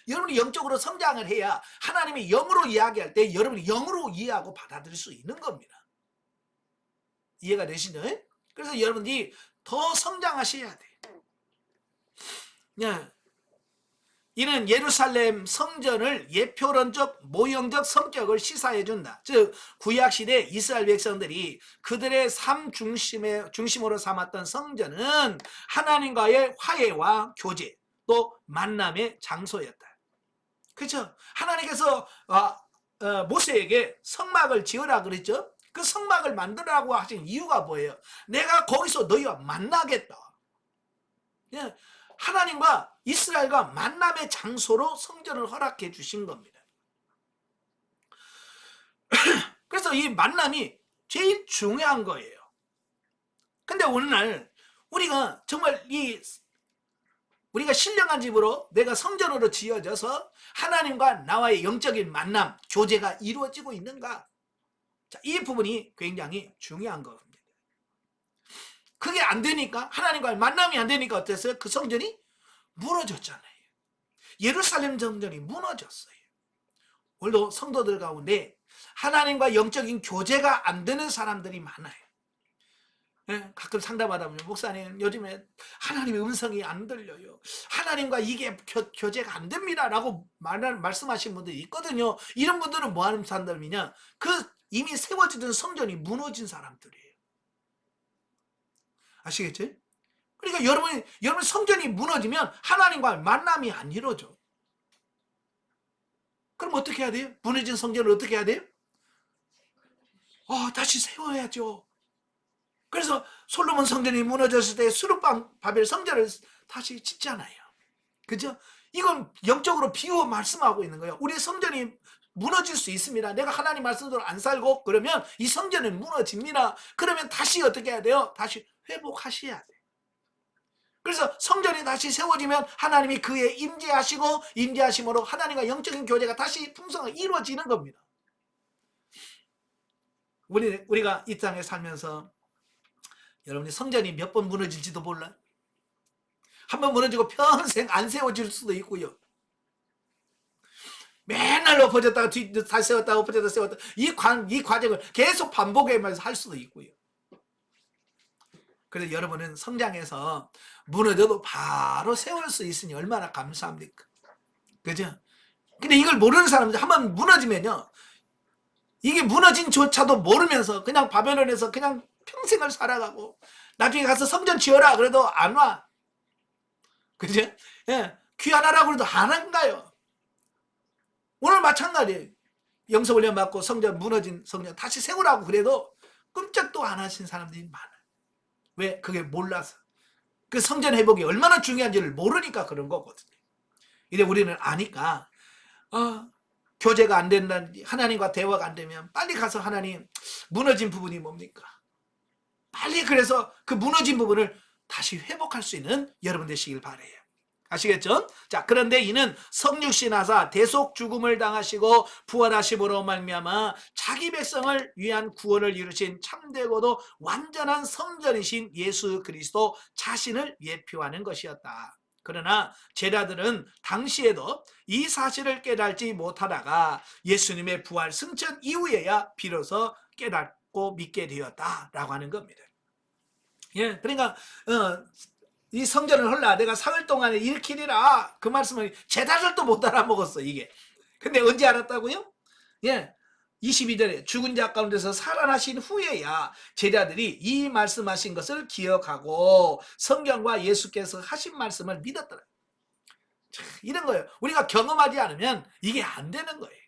여러분이 영적으로 성장을 해야 하나님이 영어로 이야기할 때 여러분이 영어로 이해하고 받아들일 수 있는 겁니다. 이해가 되시죠? 그래서 여러분들이 더 성장하셔야 돼요. 이는 예루살렘 성전을 예표론적 모형적 성격을 시사해 준다. 즉 구약시대 이스라엘 백성들이 그들의 삶 중심으로 삼았던 성전은 하나님과의 화해와 교제 또 만남의 장소였다. 그렇죠? 하나님께서 모세에게 성막을 지으라 그랬죠. 그 성막을 만들라고 하신 이유가 뭐예요? 내가 거기서 너희와 만나겠다. 하나님과 이스라엘과 만남의 장소로 성전을 허락해 주신 겁니다. 그래서 이 만남이 제일 중요한 거예요. 근데 오늘날 우리가 정말 우리가 신령한 집으로 내가 성전으로 지어져서 하나님과 나와의 영적인 만남, 교제가 이루어지고 있는가? 자, 이 부분이 굉장히 중요한 겁니다. 그게 안 되니까, 하나님과의 만남이 안 되니까 어땠어요? 그 성전이 무너졌잖아요. 예루살렘 성전이 무너졌어요. 오늘도 성도들 가운데 하나님과 영적인 교제가 안 되는 사람들이 많아요. 가끔 상담하다 보면 목사님 요즘에 하나님의 음성이 안 들려요. 하나님과 이게 교제가 안 됩니다 라고 말씀하신 분들이 있거든요. 이런 분들은 뭐 하는 사람들이냐? 이미 세워지던 성전이 무너진 사람들이에요. 아시겠죠? 그러니까 여러분 성전이 무너지면 하나님과 만남이 안 이루어져. 그럼 어떻게 해야 돼요? 무너진 성전을 어떻게 해야 돼요? 다시 세워야죠. 그래서 솔로몬 성전이 무너졌을 때 수르바벨 성전을 다시 짓잖아요. 그죠? 이건 영적으로 비유어 말씀하고 있는 거예요. 우리 성전이 무너질 수 있습니다. 내가 하나님 말씀대로 안 살고 그러면 이 성전은 무너집니다. 그러면 다시 어떻게 해야 돼요? 다시 회복하셔야 돼요. 그래서 성전이 다시 세워지면 하나님이 그에 임재하시고 임재하심으로 하나님과 영적인 교제가 다시 풍성하게 이루어지는 겁니다. 우리가 이 땅에 살면서 여러분이 성전이 몇 번 무너질지도 몰라. 한 번 무너지고 평생 안 세워질 수도 있고요. 맨날 엎어졌다가 다시 세웠다가 엎어졌다가 세웠다, 이 과정을 계속 반복하면서 할 수도 있고요. 그래서 여러분은 성장해서 무너져도 바로 세울 수 있으니 얼마나 감사합니까? 그죠? 근데 이걸 모르는 사람들 한번 무너지면요, 이게 무너진조차도 모르면서 그냥 바벨론에서 그냥 평생을 살아가고 나중에 가서 성전 지어라 그래도 안 와. 그죠? 귀환하라고 그래도 안 가요. 오늘 마찬가지예요. 영성훈련 받고 성전 무너진 성전 다시 세우라고 그래도 끔찍도 안 하신 사람들이 많아요. 왜? 그게 몰라서. 그 성전 회복이 얼마나 중요한지를 모르니까 그런 거거든요. 이제 우리는 아니까 교제가 안 된다는, 하나님과 대화가 안 되면 빨리 가서 하나님, 무너진 부분이 뭡니까? 빨리 그래서 그 무너진 부분을 다시 회복할 수 있는 여러분 되시길 바라요. 아시겠죠? 자, 그런데 이는 성육신 하사 대속 죽음을 당하시고 부활하심으로 말미암아 자기 백성을 위한 구원을 이루신 참되고도 완전한 성전이신 예수 그리스도 자신을 예표하는 것이었다. 그러나 제자들은 당시에도 이 사실을 깨달지 못하다가 예수님의 부활 승천 이후에야 비로소 깨닫고 믿게 되었다라고 하는 겁니다. 그러니까 이 성전을 헐라 내가 사흘 동안에 일으키리라, 그 말씀을 제자들도 못 알아먹었어 이게. 근데 언제 알았다고요? 22절에 죽은 자 가운데서 살아나신 후에야 제자들이 이 말씀하신 것을 기억하고 성경과 예수께서 하신 말씀을 믿었더라. 이런 거예요. 우리가 경험하지 않으면 이게 안 되는 거예요.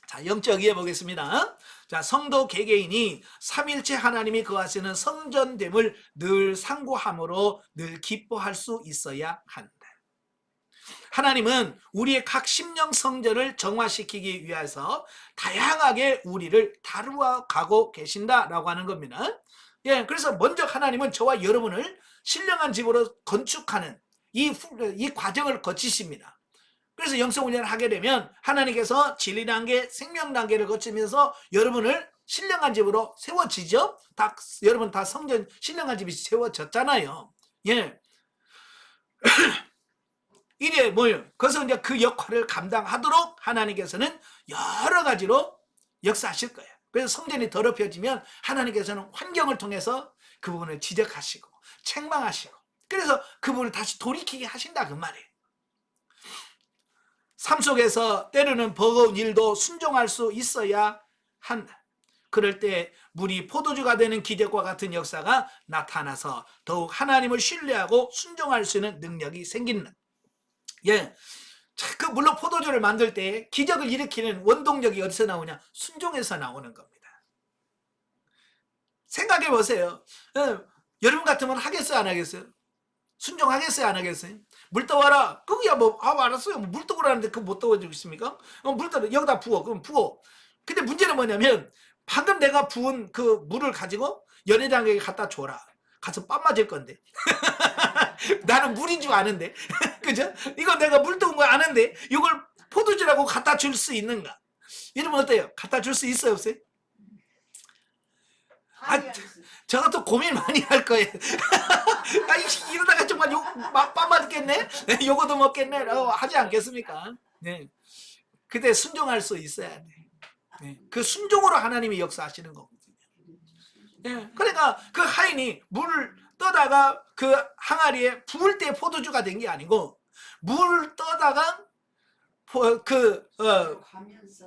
자, 영적 이해 보겠습니다. 자, 성도 개개인이 삼일체 하나님이 거하시는 성전됨을 늘 상고함으로 늘 기뻐할 수 있어야 한다. 하나님은 우리의 각 심령 성전을 정화시키기 위해서 다양하게 우리를 다루어 가고 계신다라고 하는 겁니다. 예, 그래서 먼저 하나님은 저와 여러분을 신령한 집으로 건축하는 이 과정을 거치십니다. 그래서 영성훈련을 하게 되면 하나님께서 진리 단계, 생명 단계를 거치면서 여러분을 신령한 집으로 세워지죠. 여러분 다 성전 신령한 집이 세워졌잖아요. 예. 이게 뭐예요? 그래서 이제 그 역할을 감당하도록 하나님께서는 여러 가지로 역사하실 거예요. 그래서 성전이 더럽혀지면 하나님께서는 환경을 통해서 그 부분을 지적하시고 책망하시고, 그래서 그 부분을 다시 돌이키게 하신다 그 말이에요. 삶 속에서 때로는 버거운 일도 순종할 수 있어야 한다. 그럴 때 물이 포도주가 되는 기적과 같은 역사가 나타나서 더욱 하나님을 신뢰하고 순종할 수 있는 능력이 생기는. 예. 그 물론 포도주를 만들 때 기적을 일으키는 원동력이 어디서 나오냐? 순종에서 나오는 겁니다. 생각해 보세요. 여러분 같으면 하겠어요, 안 하겠어요? 순종하겠어요, 안 하겠어요? 물 떠와라. 그거야 뭐 알았어요. 물 떠오라는데 그거 못 떠워주고 있습니까? 물 떠 여기다 부어. 그럼 부어. 근데 문제는 뭐냐면 방금 내가 부은 그 물을 가지고 연회장에게 갖다 줘라. 가서 빰 맞을 건데. 나는 물인 줄 아는데. 그죠? 이거 내가 물 떠온 거 아는데 이걸 포도주라고 갖다 줄 수 있는가? 여러분 어때요? 갖다 줄 수 있어요, 없어요? 저것도 고민 많이 할 거예요. 이러다가 정말 빰 맞겠네? 요거도 먹겠네? 하지 않겠습니까? 네. 그때 순종할 수 있어야 돼. 네. 그 순종으로 하나님이 역사하시는 거거든요. 네. 그러니까 그 하인이 물을 떠다가 그 항아리에 부을 때 포도주가 된 게 아니고 물을 떠다가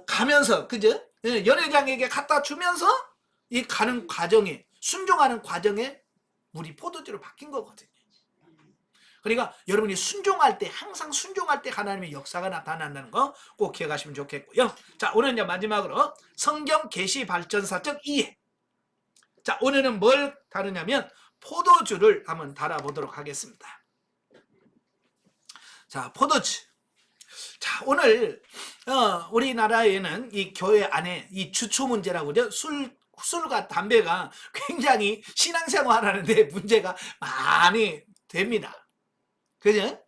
가면서 그죠? 네. 연회장에게 갖다 주면서 이 가는 과정에, 순종하는 과정에 물이 포도주로 바뀐 거거든요. 그러니까 여러분이 순종할 때, 항상 순종할 때 하나님의 역사가 나타난다는 거 꼭 기억하시면 좋겠고요. 자, 오늘 이제 마지막으로 성경 계시 발전사적 이해. 자, 오늘은 뭘 다루냐면 포도주를 한번 다뤄보도록 하겠습니다. 자, 포도주. 자, 오늘 우리나라에는 이 교회 안에 이 주초 문제라고 그러죠. 술과 담배가 굉장히 신앙생활 하는데 문제가 많이 됩니다. 그죠?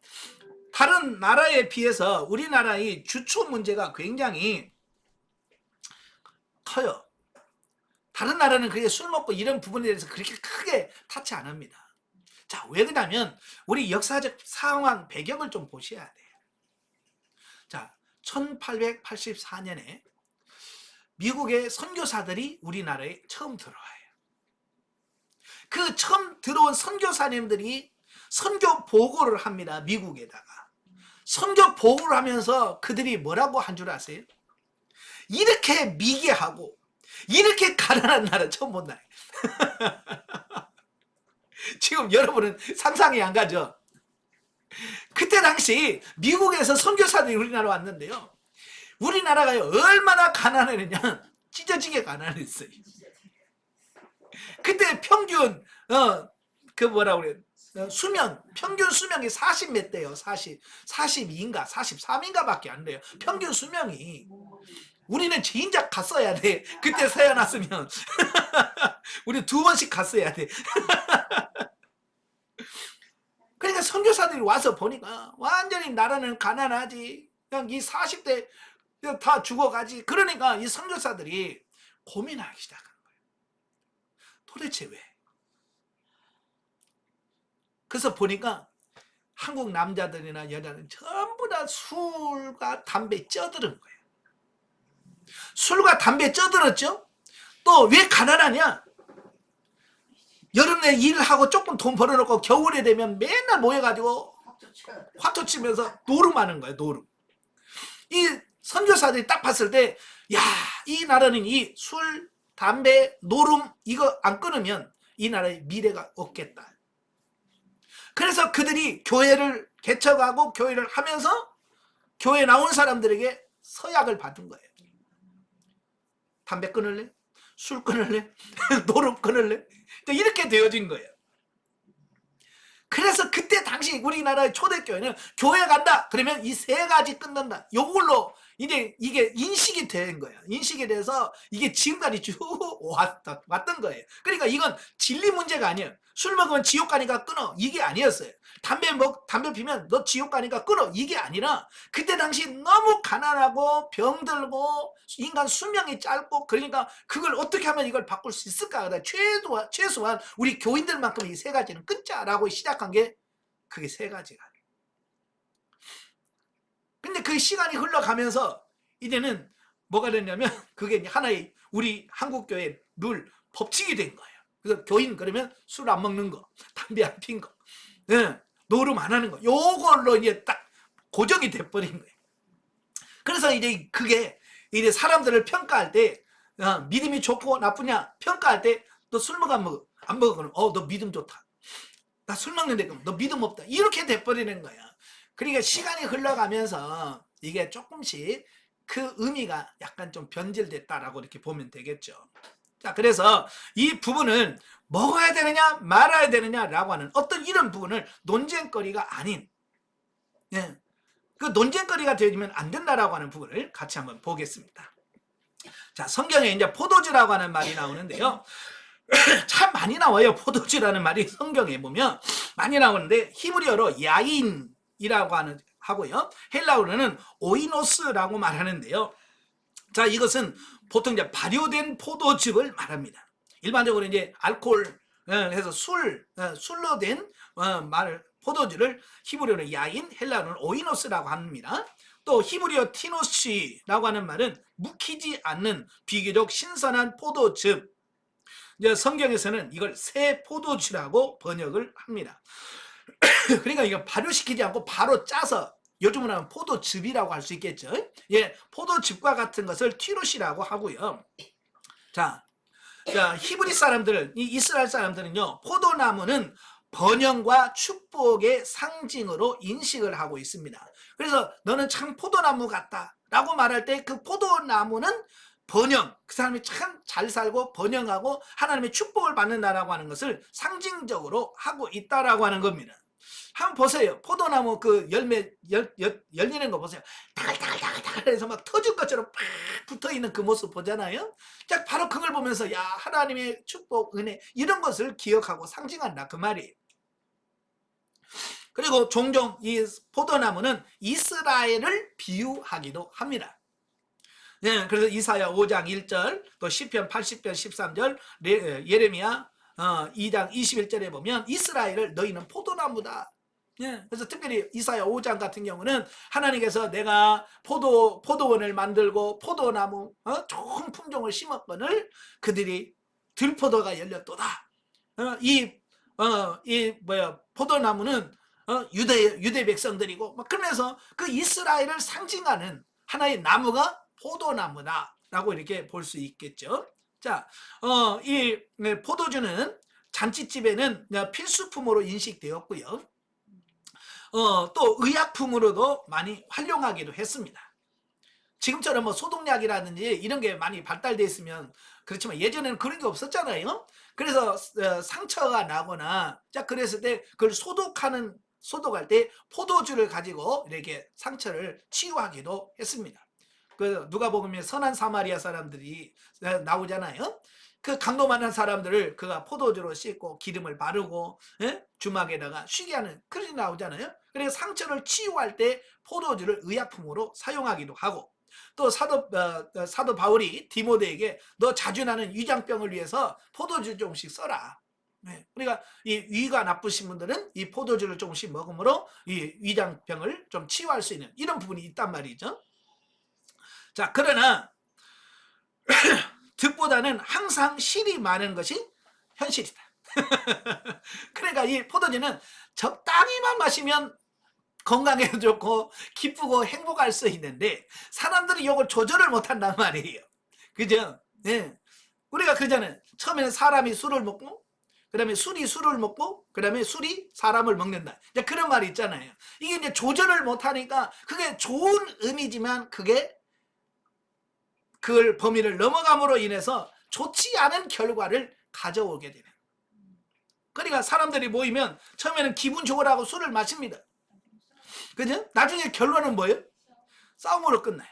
다른 나라에 비해서 우리나라의 주초 문제가 굉장히 커요. 다른 나라는 그게 술 먹고 이런 부분에 대해서 그렇게 크게 타치 안 합니다. 자, 왜 그러냐면 우리 역사적 상황 배경을 좀 보셔야 돼요. 자, 1884년에 미국의 선교사들이 우리나라에 처음 들어와요. 그 처음 들어온 선교사님들이 선교 보고를 합니다. 미국에다가. 선교 보고를 하면서 그들이 뭐라고 한 줄 아세요? 이렇게 미개하고 이렇게 가난한 나라 처음 본 나라예요. 지금 여러분은 상상이 안 가죠? 그때 당시 미국에서 선교사들이 우리나라 왔는데요. 우리나라가 얼마나 가난했냐? 찢어지게 가난했어요. 그때 평균 평균 수명이 40 몇 대요. 42인가 43인가 밖에 안 돼요. 평균 수명이. 우리는 진작 갔어야 돼. 그때 태어났으면. 우리 2번씩 갔어야 돼. 그러니까 선교사들이 와서 보니까 완전히 나라는 가난하지. 그냥 이 40대 다 죽어가지. 그러니까 이 선교사들이 고민하기 시작한 거예요. 도대체 왜? 그래서 보니까 한국 남자들이나 여자는 전부 다 술과 담배에 쪄들은 거예요. 술과 담배에 쪄들었죠? 또 왜 가난하냐? 여름에 일하고 조금 돈 벌어놓고 겨울에 되면 맨날 모여가지고 화투 치면서 노름하는 거예요. 노름. 이 선교사들이 딱 봤을 때, 야, 이 나라는 이 술, 담배, 노름 이거 안 끊으면 이 나라의 미래가 없겠다. 그래서 그들이 교회를 개척하고 교회를 하면서 교회 나온 사람들에게 서약을 받은 거예요. 담배 끊을래? 술 끊을래? 노름 끊을래? 이렇게 되어진 거예요. 그래서 그때 당시 우리나라의 초대교회는 교회 간다 그러면 이 세 가지 끊는다. 요걸로 이제 이게 인식이 된 거예요. 인식이 돼서 이게 지금까지 쭉 왔던 거예요. 그러니까 이건 진리 문제가 아니에요. 술 먹으면 지옥 가니까 끊어. 이게 아니었어요. 담배 피면 너 지옥 가니까 끊어. 이게 아니라 그때 당시 너무 가난하고 병들고 인간 수명이 짧고 그러니까 그걸 어떻게 하면 이걸 바꿀 수 있을까? 최소한 우리 교인들만큼 이 세 가지는 끊자라고 시작한 게 그게 세 가지가. 근데 그 시간이 흘러가면서 이제는 뭐가 됐냐면 그게 하나의 우리 한국교회 룰, 법칙이 된 거예요. 그래서 교인 그러면 술 안 먹는 거, 담배 안 핀 거, 노름 안 하는 거, 요걸로 이제 딱 고정이 돼버린 거예요. 그래서 이제 그게 이제 사람들을 평가할 때 믿음이 좋고 나쁘냐 평가할 때 너 술 먹어 안 먹어? 안 먹어 그러면 너 믿음 좋다. 나 술 먹는데 그럼 너 믿음 없다. 이렇게 돼버리는 거야. 그러니까 시간이 흘러가면서 이게 조금씩 그 의미가 약간 좀 변질됐다라고 이렇게 보면 되겠죠. 자, 그래서 이 부분은 먹어야 되느냐 말아야 되느냐라고 하는 어떤 이런 부분을 논쟁거리가 아닌, 그 논쟁거리가 되면 안 된다라고 하는 부분을 같이 한번 보겠습니다. 자, 성경에 이제 포도주라고 하는 말이 나오는데요. 참 많이 나와요. 포도주라는 말이 성경에 보면 많이 나오는데 히브리어로 야인이라고 하고요. 헬라어로는 오이노스라고 말하는데요. 자, 이것은 보통 이제 발효된 포도즙을 말합니다. 일반적으로 이제 알코올 해서 술로 된 포도주를 히브리어로 야인, 헬라어로는 오이노스라고 합니다. 또 히브리어 티노시라고 하는 말은 묵히지 않는 비교적 신선한 포도즙. 이제 성경에서는 이걸 새 포도주라고 번역을 합니다. 그러니까 이거 발효시키지 않고 바로 짜서 요즘은 하면 포도즙이라고 할 수 있겠죠. 예, 포도즙과 같은 것을 티로시라고 하고요. 자, 히브리 사람들, 이 이스라엘 사람들은요, 포도나무는 번영과 축복의 상징으로 인식을 하고 있습니다. 그래서 너는 참 포도나무 같다라고 말할 때 그 포도나무는 번영, 그 사람이 참 잘 살고 번영하고 하나님의 축복을 받는다라고 하는 것을 상징적으로 하고 있다라고 하는 겁니다. 한번 보세요. 포도나무 그 열매 열리는 거 보세요. 다글다글 해서 막 터질 것처럼 팍 붙어있는 그 모습 보잖아요. 자, 바로 그걸 보면서 야, 하나님의 축복, 은혜 이런 것을 기억하고 상징한다 그 말이에요. 그리고 종종 이 포도나무는 이스라엘을 비유하기도 합니다. 네, 그래서 이사야 5장 1절, 또 시편 80편 13절, 예레미야 2장 21절에 보면 이스라엘을 너희는 포도나무다. 예, 그래서 특별히 이사야 5장 같은 경우는 하나님께서 내가 포도원을 만들고 포도나무 좋은 품종을 심었거늘 그들이 들포도가 열렸도다. 포도나무는 유대 백성들이고 막 그러면서 그 이스라엘을 상징하는 하나의 나무가 포도나무다라고 이렇게 볼 수 있겠죠. 자, 이 포도주는 잔치집에는 필수품으로 인식되었고요. 또 의약품으로도 많이 활용하기도 했습니다. 지금처럼 뭐 소독약이라든지 이런 게 많이 발달되어 있으면 그렇지만 예전에는 그런 게 없었잖아요. 그래서 상처가 나거나 자 그랬을 때 그걸 소독할 때 포도주를 가지고 이렇게 상처를 치유하기도 했습니다. 그 누가복음에 선한 사마리아 사람들이 나오잖아요. 그 강도 많은 사람들을 그가 포도주로 씻고 기름을 바르고 주막에다가 쉬게 하는 그릇이 나오잖아요. 그래서 상처를 치유할 때 포도주를 의약품으로 사용하기도 하고 또 사도 바울이 디모데에게 너 자주 나는 위장병을 위해서 포도주 조금씩 써라. 그러니까 이 위가 나쁘신 분들은 이 포도주를 조금씩 먹음으로 이 위장병을 좀 치유할 수 있는 이런 부분이 있단 말이죠. 자, 그러나 득보다는 항상 실이 많은 것이 현실이다. 그러니까 이 포도주는 적당히만 마시면 건강에도 좋고 기쁘고 행복할 수 있는데 사람들이 이걸 조절을 못한단 말이에요. 그죠? 네. 우리가 그러잖아요. 처음에는 사람이 술을 먹고 그 다음에 술이 술을 먹고 그 다음에 술이 사람을 먹는다. 이제 그런 말이 있잖아요. 이게 이제 조절을 못하니까 그게 좋은 의미지만 그걸 범위를 넘어감으로 인해서 좋지 않은 결과를 가져오게 되는. 그러니까 사람들이 모이면 처음에는 기분 좋으라고 술을 마십니다. 그죠? 나중에 결론은 뭐예요? 싸움으로 끝나요.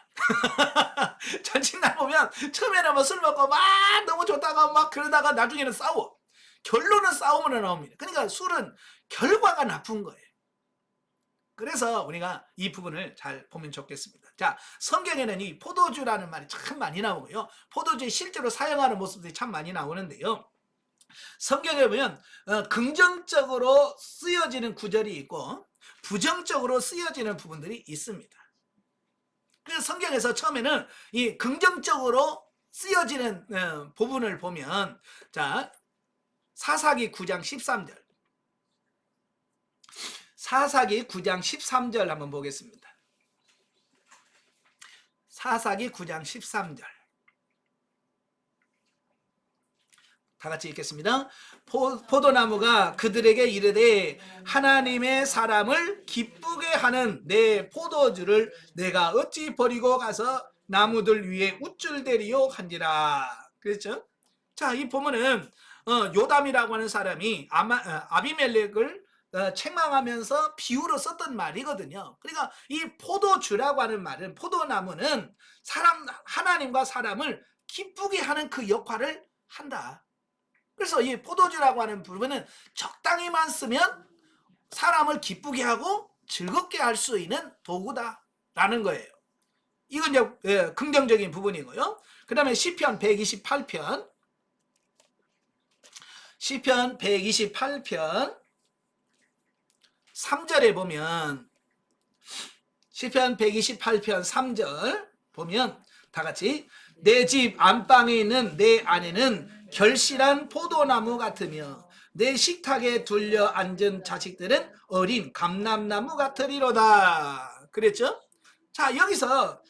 자칫날 보면 처음에는 뭐 술 먹고 막 너무 좋다가 막 그러다가 나중에는 싸워. 결론은 싸움으로 나옵니다. 그러니까 술은 결과가 나쁜 거예요. 그래서 우리가 이 부분을 잘 보면 좋겠습니다. 자, 성경에는 이 포도주라는 말이 참 많이 나오고요. 포도주에 실제로 사용하는 모습들이 참 많이 나오는데요. 성경에 보면 긍정적으로 쓰여지는 구절이 있고 부정적으로 쓰여지는 부분들이 있습니다. 그래서 성경에서 처음에는 이 긍정적으로 쓰여지는 부분을 보면, 자, 사사기 9장 13절. 사사기 9장 13절 한번 보겠습니다. 사사기 9장 13절. 다 같이 읽겠습니다. 포도나무가 그들에게 이르되 하나님의 사람을 기쁘게 하는 내 포도주를 내가 어찌 버리고 가서 나무들 위에 우쭐대리요 한지라. 그렇죠? 자, 이 보면은 요담이라고 하는 사람이 아비멜렉을 책망하면서 비유로 썼던 말이거든요. 그러니까 이 포도주라고 하는 말은, 포도나무는 하나님과 사람을 기쁘게 하는 그 역할을 한다. 그래서 이 포도주라고 하는 부분은 적당히만 쓰면 사람을 기쁘게 하고 즐겁게 할 수 있는 도구다라는 거예요. 이건 이제 긍정적인 부분이고요. 그 다음에 시편 128편 3절에 보면, 시편 128편 3절 보면 다 같이, 내 집 안방에 있는 내 아내는 결실한 포도나무 같으며 내 식탁에 둘려 앉은 자식들은 어린 감람나무 같으리로다. 그랬죠? 자, 여기서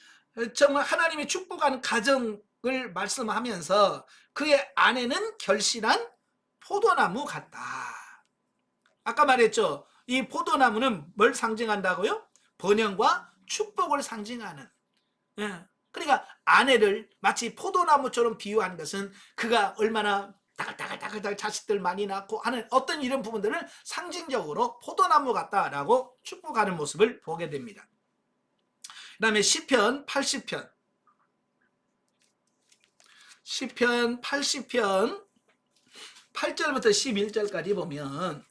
정말 하나님이 축복하는 가정을 말씀하면서 그의 아내는 결실한 포도나무 같다. 아까 말했죠? 이 포도나무는 뭘 상징한다고요? 번영과 축복을 상징하는. 그러니까 아내를 마치 포도나무처럼 비유한 것은 그가 얼마나 따글따글 자식들 많이 낳고 하는 어떤 이런 부분들을 상징적으로 포도나무 같다라고 축복하는 모습을 보게 됩니다. 그 다음에 시편 80편 8절부터 11절까지 보면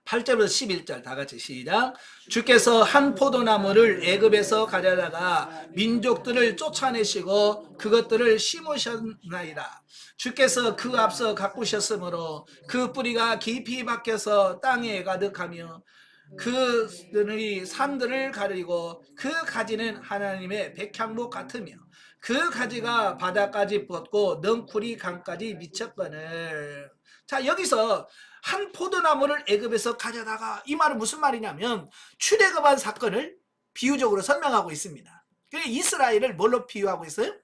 8절부터 11절 다 같이 시작. 주께서 한 포도나무를 애굽에서 가져다가 민족들을 쫓아내시고 그것들을 심으셨나이다. 주께서 그 앞서 가꾸셨으므로 그 뿌리가 깊이 박혀서 땅에 가득하며 그들이 산들을 가리고 그 가지는 하나님의 백향목 같으며 그 가지가 바다까지 뻗고 넝쿨이 강까지 미쳤거늘. 자, 여기서 한 포도나무를 애굽에서 가져다가, 이 말은 무슨 말이냐면 출애굽한 사건을 비유적으로 설명하고 있습니다. 그래서 이스라엘을 뭘로 비유하고 있어요?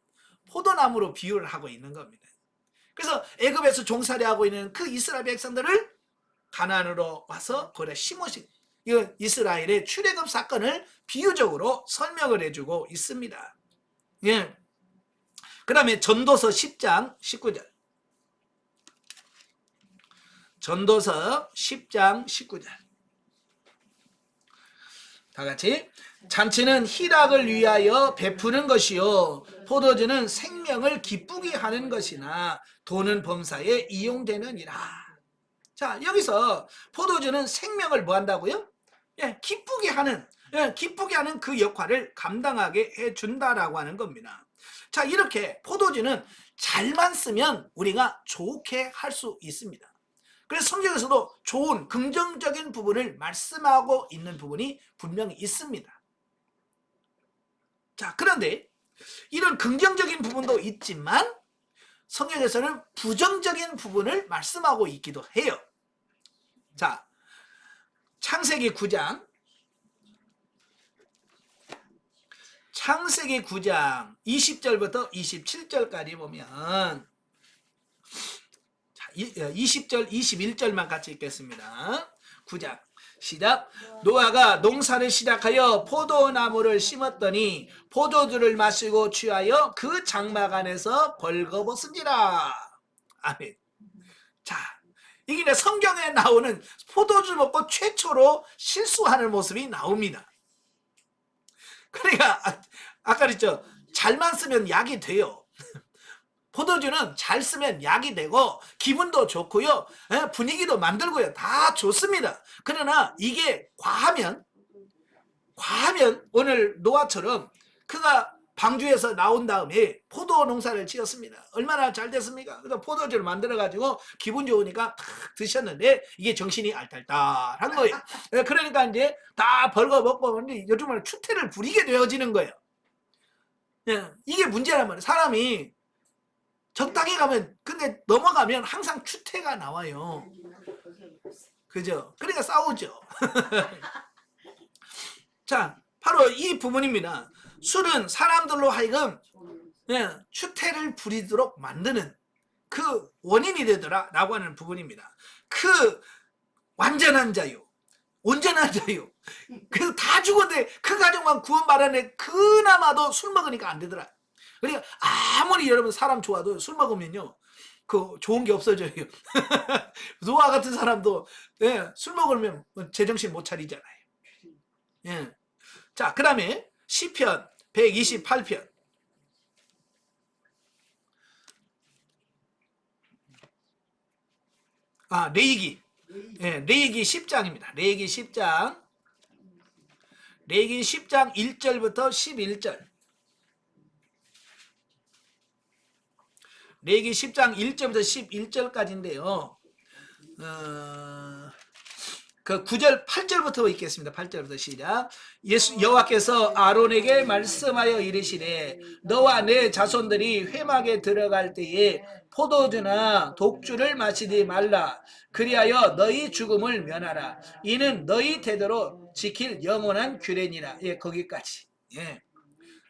포도나무로 비유를 하고 있는 겁니다. 그래서 애굽에서 종살이 하고 있는 그 이스라엘 백성들을 가나안으로 와서 거기에 심으신, 이건 이스라엘의 출애굽 사건을 비유적으로 설명을 해주고 있습니다. 예. 그 다음에 전도서 10장 19절. 전도서 10장 19절. 다 같이. 잔치는 희락을 위하여 베푸는 것이요 포도주는 생명을 기쁘게 하는 것이나 돈은 범사에 이용되느니라. 자, 여기서 포도주는 생명을 뭐 한다고요? 기쁘게 하는 그 역할을 감당하게 해준다라고 하는 겁니다. 자, 이렇게 포도주는 잘만 쓰면 우리가 좋게 할 수 있습니다. 그래서 성경에서도 좋은 긍정적인 부분을 말씀하고 있는 부분이 분명히 있습니다. 자, 그런데 이런 긍정적인 부분도 있지만 성경에서는 부정적인 부분을 말씀하고 있기도 해요. 자, 창세기 9장 20절부터 27절까지 보면, 20절 21절만 같이 읽겠습니다. 9장 시작. 노아가 농사를 시작하여 포도나무를 심었더니 포도주를 마시고 취하여 그 장막 안에서 벌거벗은지라. 아멘. 자, 이게 성경에 나오는 포도주 먹고 최초로 실수하는 모습이 나옵니다. 그러니까 아까 그랬죠. 잘만 쓰면 약이 돼요. 포도주는 잘 쓰면 약이 되고 기분도 좋고요. 분위기도 만들고요. 다 좋습니다. 그러나 이게 과하면 오늘 노아처럼 그가 방주에서 나온 다음에 포도 농사를 지었습니다. 얼마나 잘 됐습니까? 그래서 포도주를 만들어가지고 기분 좋으니까 탁 드셨는데 이게 정신이 알딸딸한 거예요. 그러니까 이제 다 벌거벗고 요즘은 추태를 부리게 되어지는 거예요. 이게 문제란 말이에요. 사람이 적당히 가면, 근데 넘어가면 항상 추태가 나와요. 그죠? 그러니까 싸우죠. 자, 바로 이 부분입니다. 술은 사람들로 하여금 추태를 부리도록 만드는 그 원인이 되더라 라고 하는 부분입니다. 그 완전한 자유, 온전한 자유, 그래서 다 죽었는데 그 가정만 구원받았네. 그나마도 술 먹으니까 안 되더라. 그러니까 아무리 여러분 사람 좋아도 술 먹으면요 그 좋은 게 없어져요. 노아 같은 사람도 술 먹으면 제정신 못 차리잖아요. 자, 그 다음에 시편 128편. 레위기. 레위기 10장입니다. 레위기 10장. 레위기 10장 1절부터 11절. 레위기 10장 1절부터 11절까지인데요. 그 9절 8절부터 읽겠습니다. 8절부터 시작. 여호와께서 아론에게 말씀하여 이르시되 너와 내 자손들이 회막에 들어갈 때에 포도주나 독주를 마시지 말라. 그리하여 너희 죽음을 면하라. 이는 너희 대대로 지킬 영원한 규례니라. 거기까지.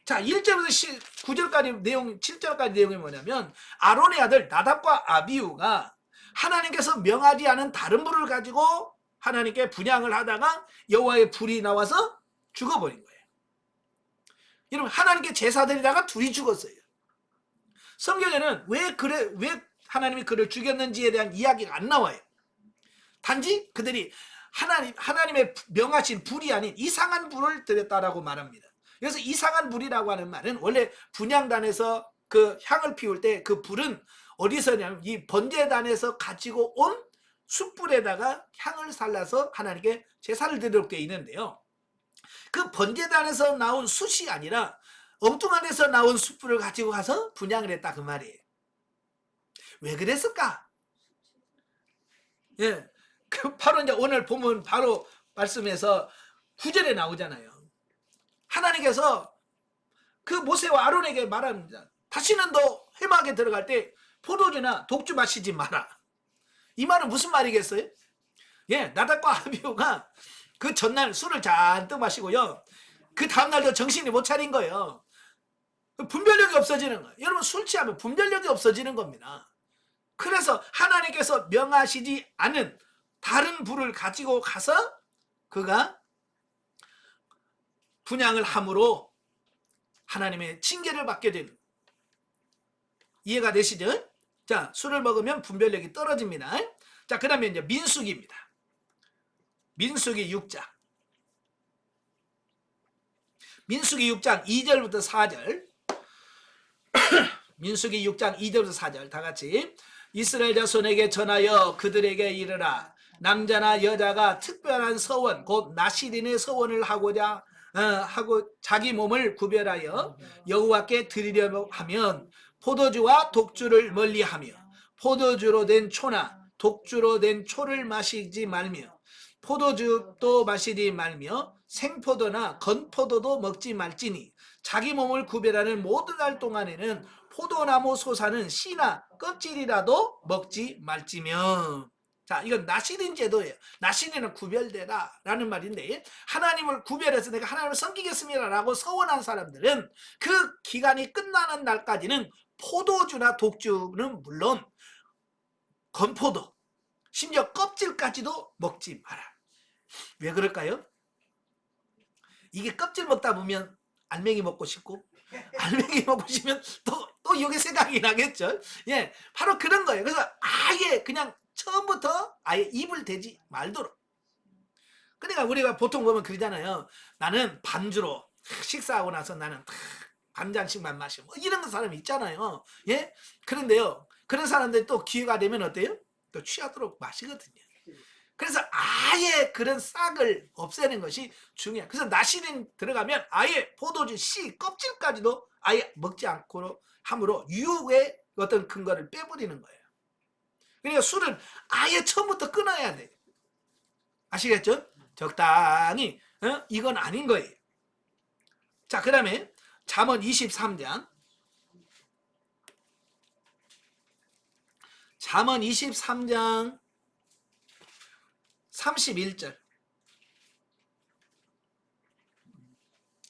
자, 1절부터 9절까지 내용, 7절까지 내용이 뭐냐면 아론의 아들 나답과 아비후가 하나님께서 명하지 않은 다른 불을 가지고 하나님께 분향을 하다가 여호와의 불이 나와서 죽어버린 거예요. 여러분, 하나님께 제사드리다가 둘이 죽었어요. 성경에는 왜 하나님이 그를 죽였는지에 대한 이야기가 안 나와요. 단지 그들이 하나님의 명하신 불이 아닌 이상한 불을 드렸다라고 말합니다. 그래서 이상한 불이라고 하는 말은 원래 분향단에서 그 향을 피울 때 그 불은 어디서냐면 이 번제단에서 가지고 온 숯불에다가 향을 살라서 하나님께 제사를 드리도록 되어 있는데요. 그 번제단에서 나온 숯이 아니라 엉뚱한 데서 나온 숯불을 가지고 가서 분향을 했다 그 말이에요. 왜 그랬을까? 바로 이제 오늘 보면 바로 말씀에서 9절에 나오잖아요. 하나님께서 그 모세와 아론에게 말합니다. 다시는 너 회막에 들어갈 때 포도주나 독주 마시지 마라. 이 말은 무슨 말이겠어요? 나답과 아비후가 그 전날 술을 잔뜩 마시고요. 그 다음날도 정신이 못 차린 거예요. 분별력이 없어지는 거예요. 여러분, 술 취하면 분별력이 없어지는 겁니다. 그래서 하나님께서 명하시지 않은 다른 불을 가지고 가서 그가 분향을 함으로 하나님의 징계를 받게 되는, 이해가 되시죠? 자, 술을 먹으면 분별력이 떨어집니다. 자, 그 다음에 이제 민수기입니다. 민수기 6장. 민수기 6장 2절부터 4절. 민수기 6장 2절부터 4절 다 같이. 이스라엘 자손에게 전하여 그들에게 이르라. 남자나 여자가 특별한 서원 곧 나시린의 서원을 하고 자기 몸을 구별하여 여호와께 드리려 하면 포도주와 독주를 멀리하며 포도주로 된 초나 독주로 된 초를 마시지 말며 포도주도 마시지 말며 생포도나 건포도도 먹지 말지니 자기 몸을 구별하는 모든 날 동안에는 포도나무 솟아는 씨나 껍질이라도 먹지 말지며. 자, 이건 나시린 제도예요. 나시린은 구별되라 라는 말인데, 하나님을 구별해서 내가 하나님을 섬기겠습니다 라고 서원한 사람들은 그 기간이 끝나는 날까지는 포도주나 독주는 물론 건포도, 심지어 껍질까지도 먹지 마라. 왜 그럴까요? 이게 껍질 먹다 보면 알맹이 먹고 싶고, 알맹이 먹고 싶으면 또 또 이게 생각이 나겠죠. 예, 바로 그런 거예요. 그래서 아예 그냥 처음부터 아예 입을 대지 말도록. 그러니까 우리가 보통 보면 그러잖아요. 나는 반주로 식사하고 나서 나는 반 잔씩만 마시고 뭐 이런 사람이 있잖아요. 예, 그런데요, 그런 사람들이 또 기회가 되면 어때요? 또 취하도록 마시거든요. 그래서 아예 그런 싹을 없애는 것이 중요해요. 그래서 나시린 들어가면 아예 포도주 씨 껍질까지도 아예 먹지 않고 함으로 유혹의 어떤 근거를 빼버리는 거예요. 그러니까 술은 아예 처음부터 끊어야 돼. 아시겠죠? 적당히 이건 아닌 거예요. 자, 그 다음에 잠언 23장 잠언 23장 31절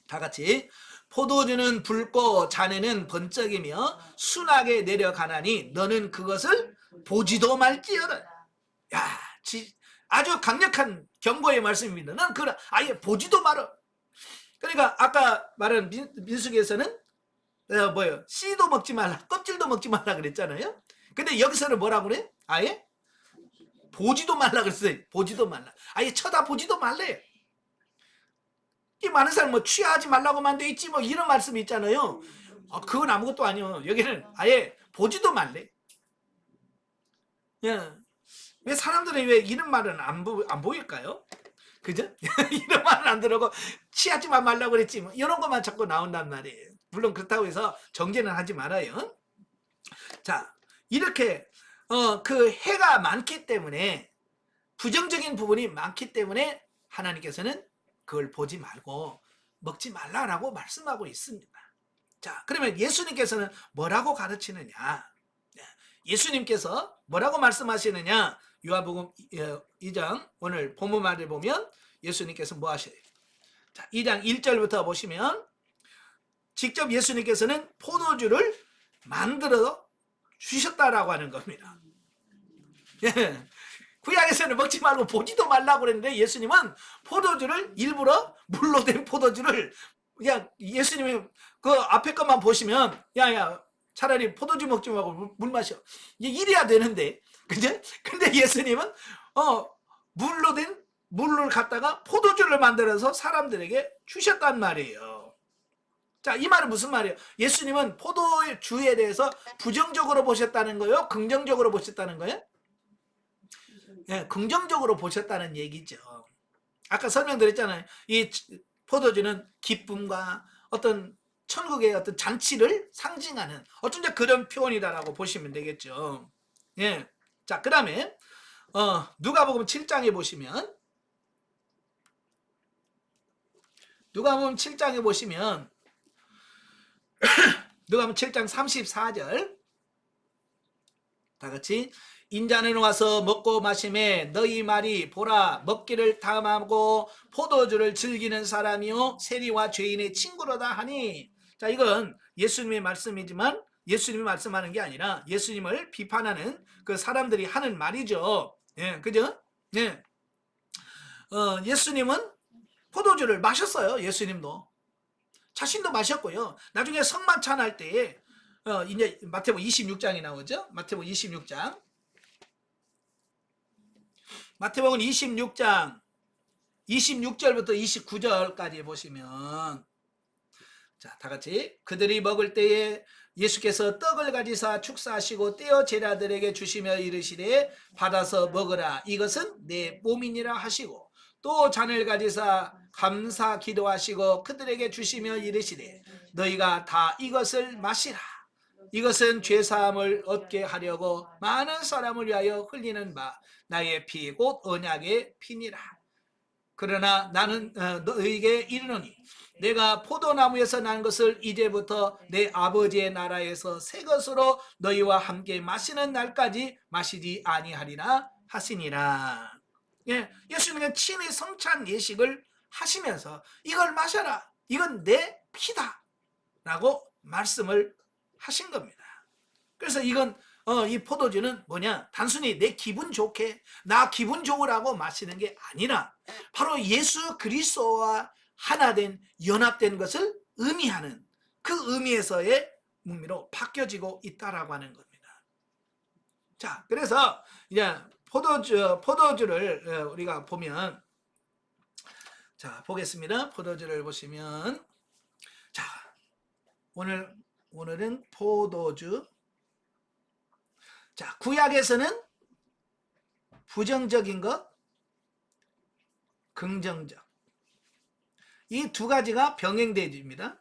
다 같이 포도주는 붉고 잔해는 번쩍이며 순하게 내려가나니 너는 그것을 보지도 말지어라. 야, 아주 강력한 경고의 말씀입니다. 넌 그걸 아예 보지도 말어. 그러니까 아까 말한 민수기에서는 뭐예요? 씨도 먹지 말라, 껍질도 먹지 말라 그랬잖아요. 근데 여기서는 뭐라고 그래? 아예 보지도 말라 그랬어요. 보지도 말라. 아예 쳐다보지도 말래요. 이 많은 사람 뭐 취하지 말라고만 돼 있지 뭐 이런 말씀이 있잖아요. 그건 아무것도 아니요. 여기는 아예 보지도 말래. 예. 왜 사람들이 왜 이런 말은 안 보일까요? 그죠? 이런 말은 안 들어고 취하지 말라고 그랬지 뭐 이런 것만 자꾸 나온단 말이에요. 물론 그렇다고 해서 정죄는 하지 말아요. 자, 이렇게 그 해가 많기 때문에 부정적인 부분이 많기 때문에 하나님께서는 그걸 보지 말고 먹지 말라라고 말씀하고 있습니다. 자, 그러면 예수님께서는 뭐라고 가르치느냐? 예수님께서 뭐라고 말씀하시느냐? 요한복음 2장 오늘 본문 말을 보면 예수님께서 뭐 하셔요? 자, 2장 1절부터 보시면 직접 예수님께서는 포도주를 만들어 주셨다라고 하는 겁니다. 예. 구약에서는 먹지 말고 보지도 말라고 그랬는데 예수님은 포도주를 일부러 물로 된 포도주를 그냥 예수님이 그 앞에 것만 보시면 야야 차라리 포도주 먹지 말고 물 마셔. 이래야 되는데 그죠? 근데 예수님은 물로 된 물을 갖다가 포도주를 만들어서 사람들에게 주셨단 말이에요. 자, 이 말은 무슨 말이에요? 예수님은 포도주에 대해서 부정적으로 보셨다는 거예요? 긍정적으로 보셨다는 거예요? 예, 긍정적으로 보셨다는 얘기죠. 아까 설명드렸잖아요. 이 포도주는 기쁨과 어떤 천국의 어떤 잔치를 상징하는 어쩐지 그런 표현이다라고 보시면 되겠죠. 예. 자, 그 다음에 누가복음 7장에 보시면 누가복음 7장 34절 다 같이 인자는 와서 먹고 마심에 너희 말이 보라 먹기를 탐하고 포도주를 즐기는 사람이요 세리와 죄인의 친구로다 하니. 자, 이건 예수님의 말씀이지만 예수님이 말씀하는 게 아니라 예수님을 비판하는 그 사람들이 하는 말이죠. 예, 그죠? 예. 예수님은 포도주를 마셨어요. 예수님도 자신도 마셨고요. 나중에 성만찬 할 때에 이제 마태복음 26장이 나오죠. 마태복음 26장. 마태복음 26장 26절부터 29절까지 보시면 자, 다 같이 그들이 먹을 때에 예수께서 떡을 가지사 축사하시고 떼어 제자들에게 주시며 이르시되 받아서 먹으라 이것은 내 몸이니라 하시고 또 잔을 가지사 감사 기도하시고 그들에게 주시며 이르시되 너희가 다 이것을 마시라 이것은 죄사함을 얻게 하려고 많은 사람을 위하여 흘리는 바 나의 피 곧 언약의 피니라. 그러나 나는 너희에게 이르노니 내가 포도나무에서 난 것을 이제부터 내 아버지의 나라에서 새 것으로 너희와 함께 마시는 날까지 마시지 아니하리라 하시니라. 예, 예수님은 친히 성찬 예식을 하시면서 이걸 마셔라 이건 내 피다 라고 말씀을 하신 겁니다. 그래서 이건 이 포도주는 뭐냐? 단순히 내 기분 좋게 나 기분 좋으라고 마시는 게 아니라 바로 예수 그리스도와 하나 된 연합된 것을 의미하는 그 의미에서의 의미로 바뀌어지고 있다라고 하는 겁니다. 자, 그래서 이제 포도주를 우리가 보면, 자, 보겠습니다. 포도주를 보시면, 자, 오늘은 포도주. 자, 구약에서는 부정적인 것, 긍정적. 이 두 가지가 병행되어집니다.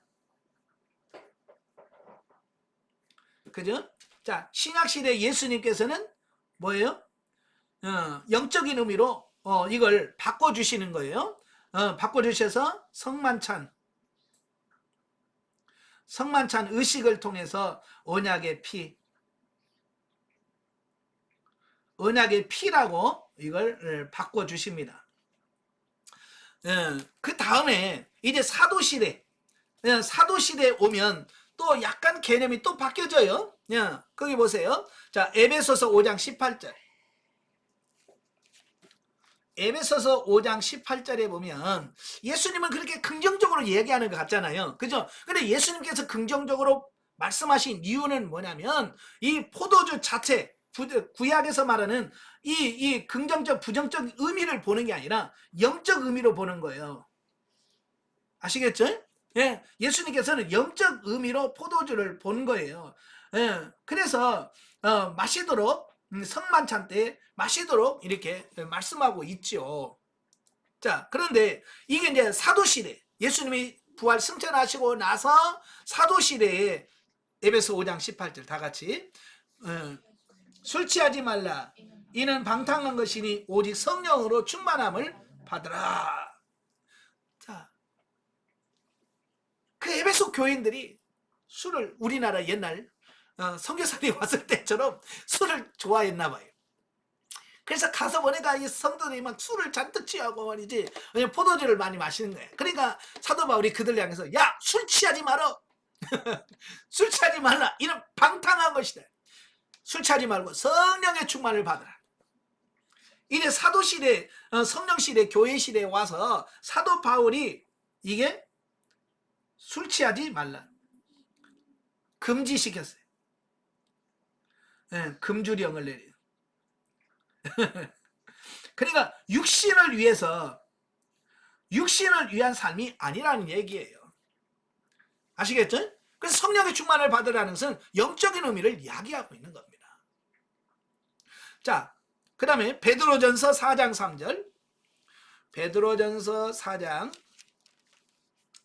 그죠? 자, 신약시대 예수님께서는 뭐예요? 영적인 의미로 이걸 바꿔주시는 거예요. 바꿔주셔서 성만찬 의식을 통해서 언약의 피라고 이걸 바꿔주십니다. 그 다음에 이제 사도시대 오면 또 약간 개념이 또 바뀌어져요. 거기 보세요. 자, 에베소서 5장 18절. 에베소서 5장 18절에 보면 예수님은 그렇게 긍정적으로 얘기하는 것 같잖아요. 그죠? 근데 예수님께서 긍정적으로 말씀하신 이유는 뭐냐면 이 포도주 자체, 구약에서 말하는 이 긍정적, 부정적 의미를 보는 게 아니라 영적 의미로 보는 거예요. 아시겠죠? 예, 예수님께서는 영적 의미로 포도주를 본 거예요. 예, 그래서 마시도록 성만찬 때 마시도록 이렇게 말씀하고 있죠. 자, 그런데 이게 이제 사도시대, 예수님이 부활 승천하시고 나서 사도시대에 에베소 5장 18절 다 같이 술 취하지 말라. 이는 방탕한 것이니 오직 성령으로 충만함을 받으라. 자, 그 에베소 교인들이 술을 우리나라 옛날 선교사들이 왔을 때처럼 술을 좋아했나 봐요. 그래서 가서 보니까 이 성도들이 막 술을 잔뜩 취하고 말이지, 포도주를 많이 마시는 거예요. 그러니까 사도 바울이 그들 향해서 야, 술 취하지 마라. 술 취하지 말라. 이는 방탕한 것이다. 술 취하지 말고 성령의 충만을 받으라. 이제 사도시대, 성령시대, 교회시대에 와서 사도 바울이 이게 술 취하지 말라. 금지시켰어요. 금주령을 내려요. 그러니까 육신을 위한 삶이 아니라는 얘기예요. 아시겠죠? 그래서 성령의 충만을 받으라는 것은 영적인 의미를 이야기하고 있는 겁니다. 자, 그 다음에 베드로전서 4장 3절. 베드로전서 4장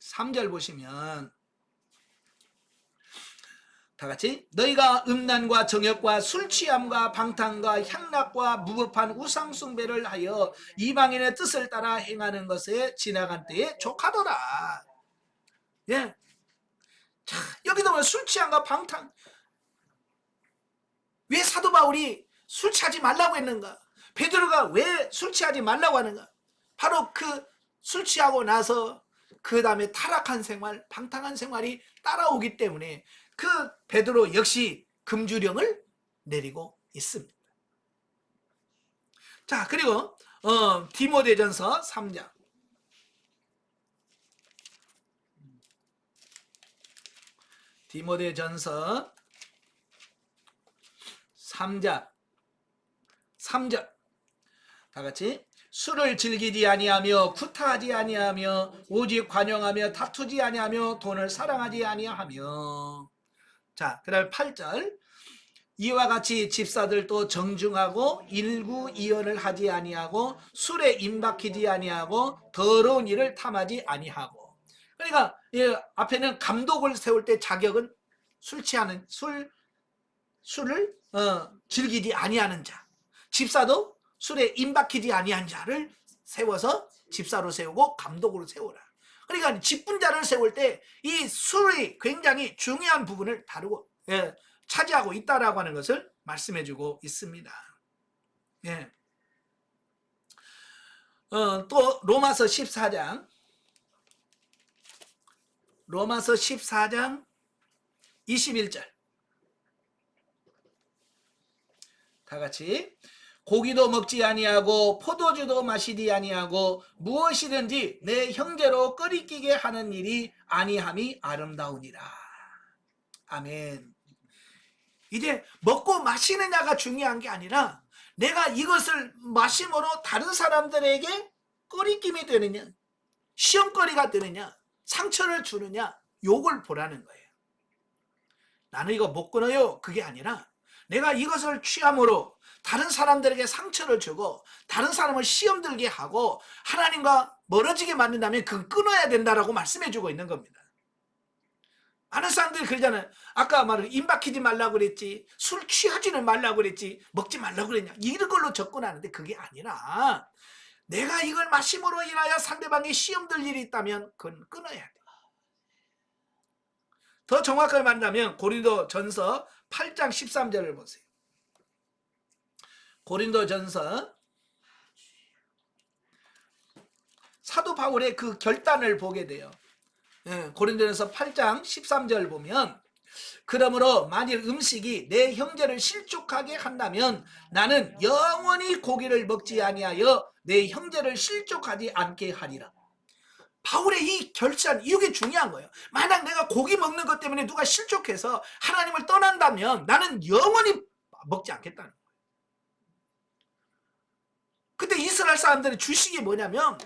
3절 보시면 다같이 너희가 음란과 정욕과 술취함과 방탕과 향락과 무법한 우상숭배를 하여 이방인의 뜻을 따라 행하는 것에 지나간 때에 족하더라. 예. 자, 여기도 보면 술취함과 방탕. 왜 사도 바울이 술 취하지 말라고 했는가? 베드로가 왜 술 취하지 말라고 하는가? 바로 그 술 취하고 나서 그 다음에 타락한 생활, 방탕한 생활이 따라오기 때문에 그 베드로 역시 금주령을 내리고 있습니다. 자, 그리고 디모데전서 3장. 디모데전서 3장 3절 다 같이 술을 즐기지 아니하며 구타하지 아니하며 오직 관용하며 다투지 아니하며 돈을 사랑하지 아니하며. 자, 그 다음에 8절 이와 같이 집사들도 정중하고 일구이연을 하지 아니하고 술에 임박히지 아니하고 더러운 일을 탐하지 아니하고. 그러니까 앞에는 감독을 세울 때 자격은 술 취하는 술을 즐기지 아니하는 자, 집사도 술에 임박히지 아니한 자를 세워서 집사로 세우고 감독으로 세우라. 그러니까 직분자를 세울 때 이 술이 굉장히 중요한 부분을 다루고 차지하고 있다라고 하는 것을 말씀해주고 있습니다. 예. 또 로마서 14장 로마서 14장 21절 다 같이 고기도 먹지 아니하고 포도주도 마시지 아니하고 무엇이든지 내 형제로 끓이끼게 하는 일이 아니함이 아름다우니라. 아멘. 이제 먹고 마시느냐가 중요한 게 아니라 내가 이것을 마심으로 다른 사람들에게 꺼리낌이 되느냐, 시험거리가 되느냐, 상처를 주느냐, 욕을 보라는 거예요. 나는 이거 못 끊어요. 그게 아니라 내가 이것을 취함으로 다른 사람들에게 상처를 주고 다른 사람을 시험 들게 하고 하나님과 멀어지게 만든다면 그건 끊어야 된다라고 말씀해 주고 있는 겁니다. 많은 사람들이 그러잖아요. 아까 말한 임박히지 말라고 그랬지, 술 취하지는 말라고 그랬지, 먹지 말라고 그랬냐, 이런 걸로 접근하는데 그게 아니라 내가 이걸 마심으로 인하여 상대방이 시험 들 일이 있다면 그건 끊어야 돼. 더 정확하게 말하면 고린도전서 8장 13절을 보세요. 고린도전서 사도 바울의 그 결단을 보게 돼요. 고린도전서 8장 13절 보면 그러므로 만일 음식이 내 형제를 실족하게 한다면 나는 영원히 고기를 먹지 아니하여 내 형제를 실족하지 않게 하리라. 바울의 이 결단, 이게 중요한 거예요. 만약 내가 고기 먹는 것 때문에 누가 실족해서 하나님을 떠난다면 나는 영원히 먹지 않겠다는 거예요. 근데 이스라엘 사람들의 주식이 뭐냐면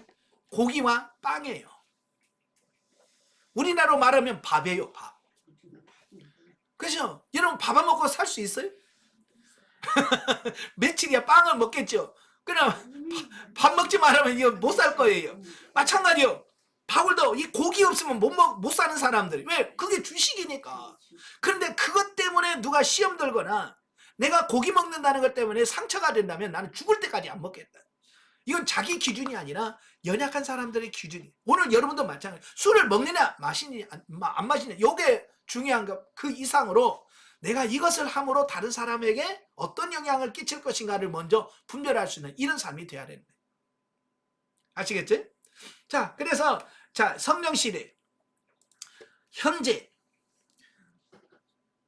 고기와 빵이에요. 우리나라로 말하면 밥이에요, 밥. 그죠? 여러분 밥 안 먹고 살 수 있어요? 며칠이야 빵을 먹겠죠. 그럼 밥 먹지 말으면 이거 못 살 거예요. 마찬가지요. 바울도 이 고기 없으면 못 사는 사람들. 왜? 그게 주식이니까. 그런데 그것 때문에 누가 시험 들거나 내가 고기 먹는다는 것 때문에 상처가 된다면 나는 죽을 때까지 안 먹겠다. 이건 자기 기준이 아니라 연약한 사람들의 기준이. 오늘 여러분도 마찬가지. 술을 먹느냐 마시느냐 안 마시느냐 이게 중요한 것. 그 이상으로 내가 이것을 함으로 다른 사람에게 어떤 영향을 끼칠 것인가를 먼저 분별할 수 있는 이런 삶이 돼야 되는 거예요. 아시겠지? 자, 그래서 자, 성령 시대 현재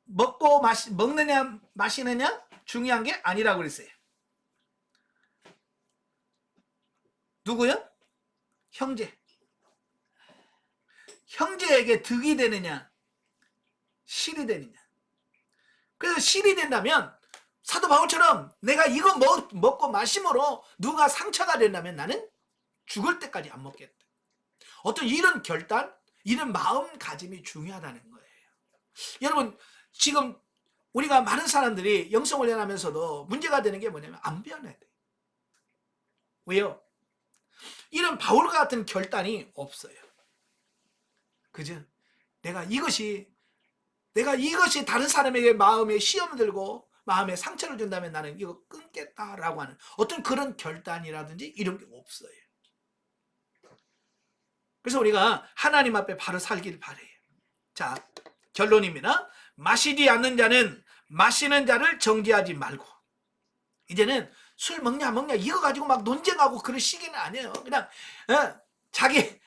먹느냐 마시느냐 중요한 게 아니라고 그랬어요. 누구요? 형제. 형제에게 득이 되느냐 실이 되느냐. 그래서 실이 된다면 사도 바울처럼 내가 이거 먹고 마심으로 누가 상처가 된다면 나는 죽을 때까지 안 먹겠다. 어떤 이런 결단, 이런 마음가짐이 중요하다는 거예요. 여러분 지금 우리가 많은 사람들이 영성훈련하면서도 문제가 되는 게 뭐냐면 안 변해야 돼. 왜요? 이런 바울과 같은 결단이 없어요. 그죠? 내가 이것이 다른 사람에게 마음에 시험 들고 마음에 상처를 준다면 나는 이거 끊겠다라고 하는 어떤 그런 결단이라든지 이런 게 없어요. 그래서 우리가 하나님 앞에 바로 살길 바래요. 자, 결론입니다. 마시지 않는 자는 마시는 자를 정죄하지 말고. 이제는 술 먹냐 안 먹냐 이거 가지고 막 논쟁하고 그럴 시기는 아니에요. 그냥 자기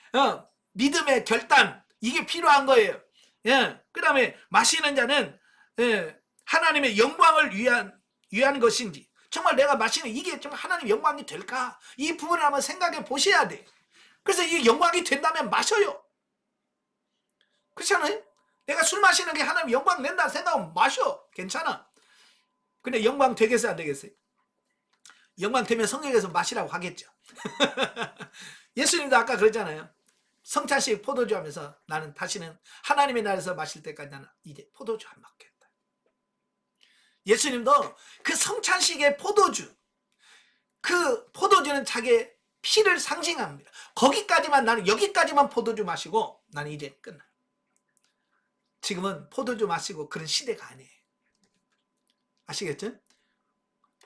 믿음의 결단 이게 필요한 거예요. 그 다음에 마시는 자는 하나님의 영광을 위한 것인지 정말 내가 마시는 이게 좀 하나님 영광이 될까? 이 부분을 한번 생각해 보셔야 돼. 그래서 이게 영광이 된다면 마셔요. 그렇잖아요? 내가 술 마시는 게 하나님 영광 낸다 생각하면 마셔. 괜찮아. 근데 영광 되겠어요 안 되겠어요? 영광 되면 성령에서 마시라고 하겠죠. 예수님도 아까 그랬잖아요. 성찬식 포도주 하면서 나는 다시는 하나님의 나라에서 마실 때까지 나는 이제 포도주 안 먹겠다. 예수님도 그 성찬식의 포도주, 그 포도주는 자기의 피를 상징합니다. 거기까지만 나는 여기까지만 포도주 마시고 나는 이제 끝나. 지금은 포도주 마시고 그런 시대가 아니에요. 아시겠죠?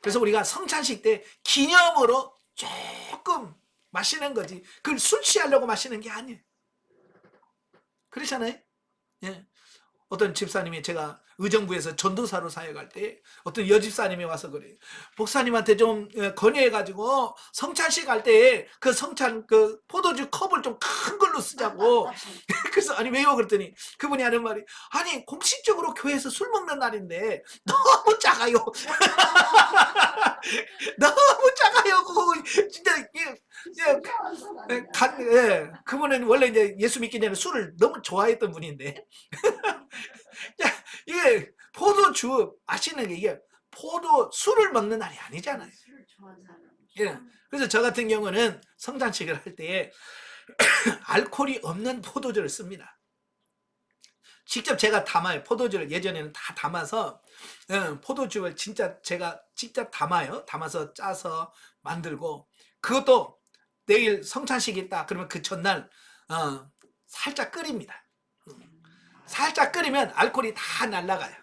그래서 우리가 성찬식 때 기념으로 조금 마시는 거지 그걸 술 취하려고 마시는 게 아니에요. 그렇잖아요. 예. 어떤 집사님이 제가 의정부에서 전도사로 사역할 때 어떤 여집사님이 와서 그래요. 목사님한테 좀 건의해가지고 성찬식 할 때 그 그 포도주 컵을 좀 큰 걸로 쓰자고. 그래서 아니 왜요? 그랬더니 그분이 하는 말이 아니 공식적으로 교회에서 술 먹는 날인데 너무 작아요. 너무 작아요. 그거 진짜 그분은 원래 이제 예수 믿기 전에 술을 너무 좋아했던 분인데 이게 포도주 마시는 게 이게 포도 술을 먹는 날이 아니잖아요. 술을 좋아하는 사람. 예. 그래서 저 같은 경우는 성찬식을 할 때에 알코올이 없는 포도주를 씁니다. 직접 제가 담아요. 포도주를 예전에는 다 담아서 포도주를 진짜 제가 직접 담아요. 담아서 짜서 만들고 그것도 내일 성찬식이 있다 그러면 그 전날 살짝 끓입니다. 살짝 끓이면 알코올이 다 날아가요.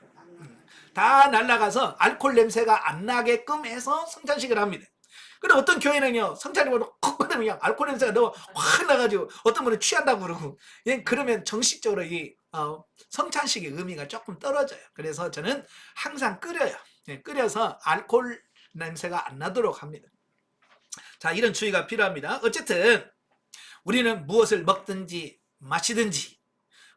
다 날아가서 알코올 냄새가 안 나게끔 해서 성찬식을 합니다. 근데 어떤 교회는요 성찬식으로 콕 끓으면 알코올 냄새가 너무 확 나가지고 어떤 분은 취한다고 그러고 그러면 정식적으로 이 성찬식의 의미가 조금 떨어져요. 그래서 저는 항상 끓여요. 끓여서 알코올 냄새가 안 나도록 합니다. 자, 이런 주의가 필요합니다. 어쨌든 우리는 무엇을 먹든지 마시든지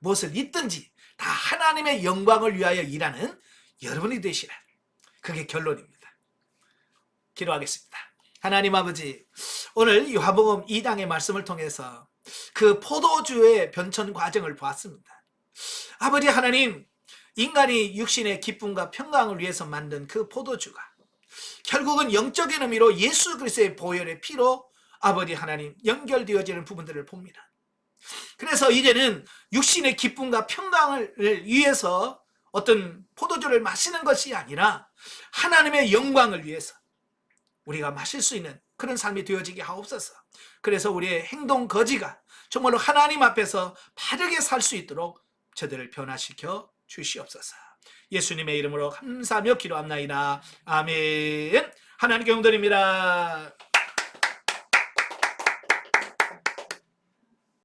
무엇을 잊든지 다 하나님의 영광을 위하여 일하는 여러분이 되시라. 그게 결론입니다. 기도하겠습니다. 하나님 아버지, 오늘 요한복음 2장의 말씀을 통해서 그 포도주의 변천 과정을 보았습니다. 아버지 하나님, 인간이 육신의 기쁨과 평강을 위해서 만든 그 포도주가 결국은 영적인 의미로 예수 그리스도의 보혈의 피로 아버지 하나님 연결되어지는 부분들을 봅니다. 그래서 이제는 육신의 기쁨과 평강을 위해서 어떤 포도주를 마시는 것이 아니라 하나님의 영광을 위해서 우리가 마실 수 있는 그런 삶이 되어지게 하옵소서. 그래서 우리의 행동 거지가 정말로 하나님 앞에서 바르게 살 수 있도록 저들을 변화시켜 주시옵소서. 예수님의 이름으로 감사하며 기도합나이다. 아멘. 하나님께 영광드립니다.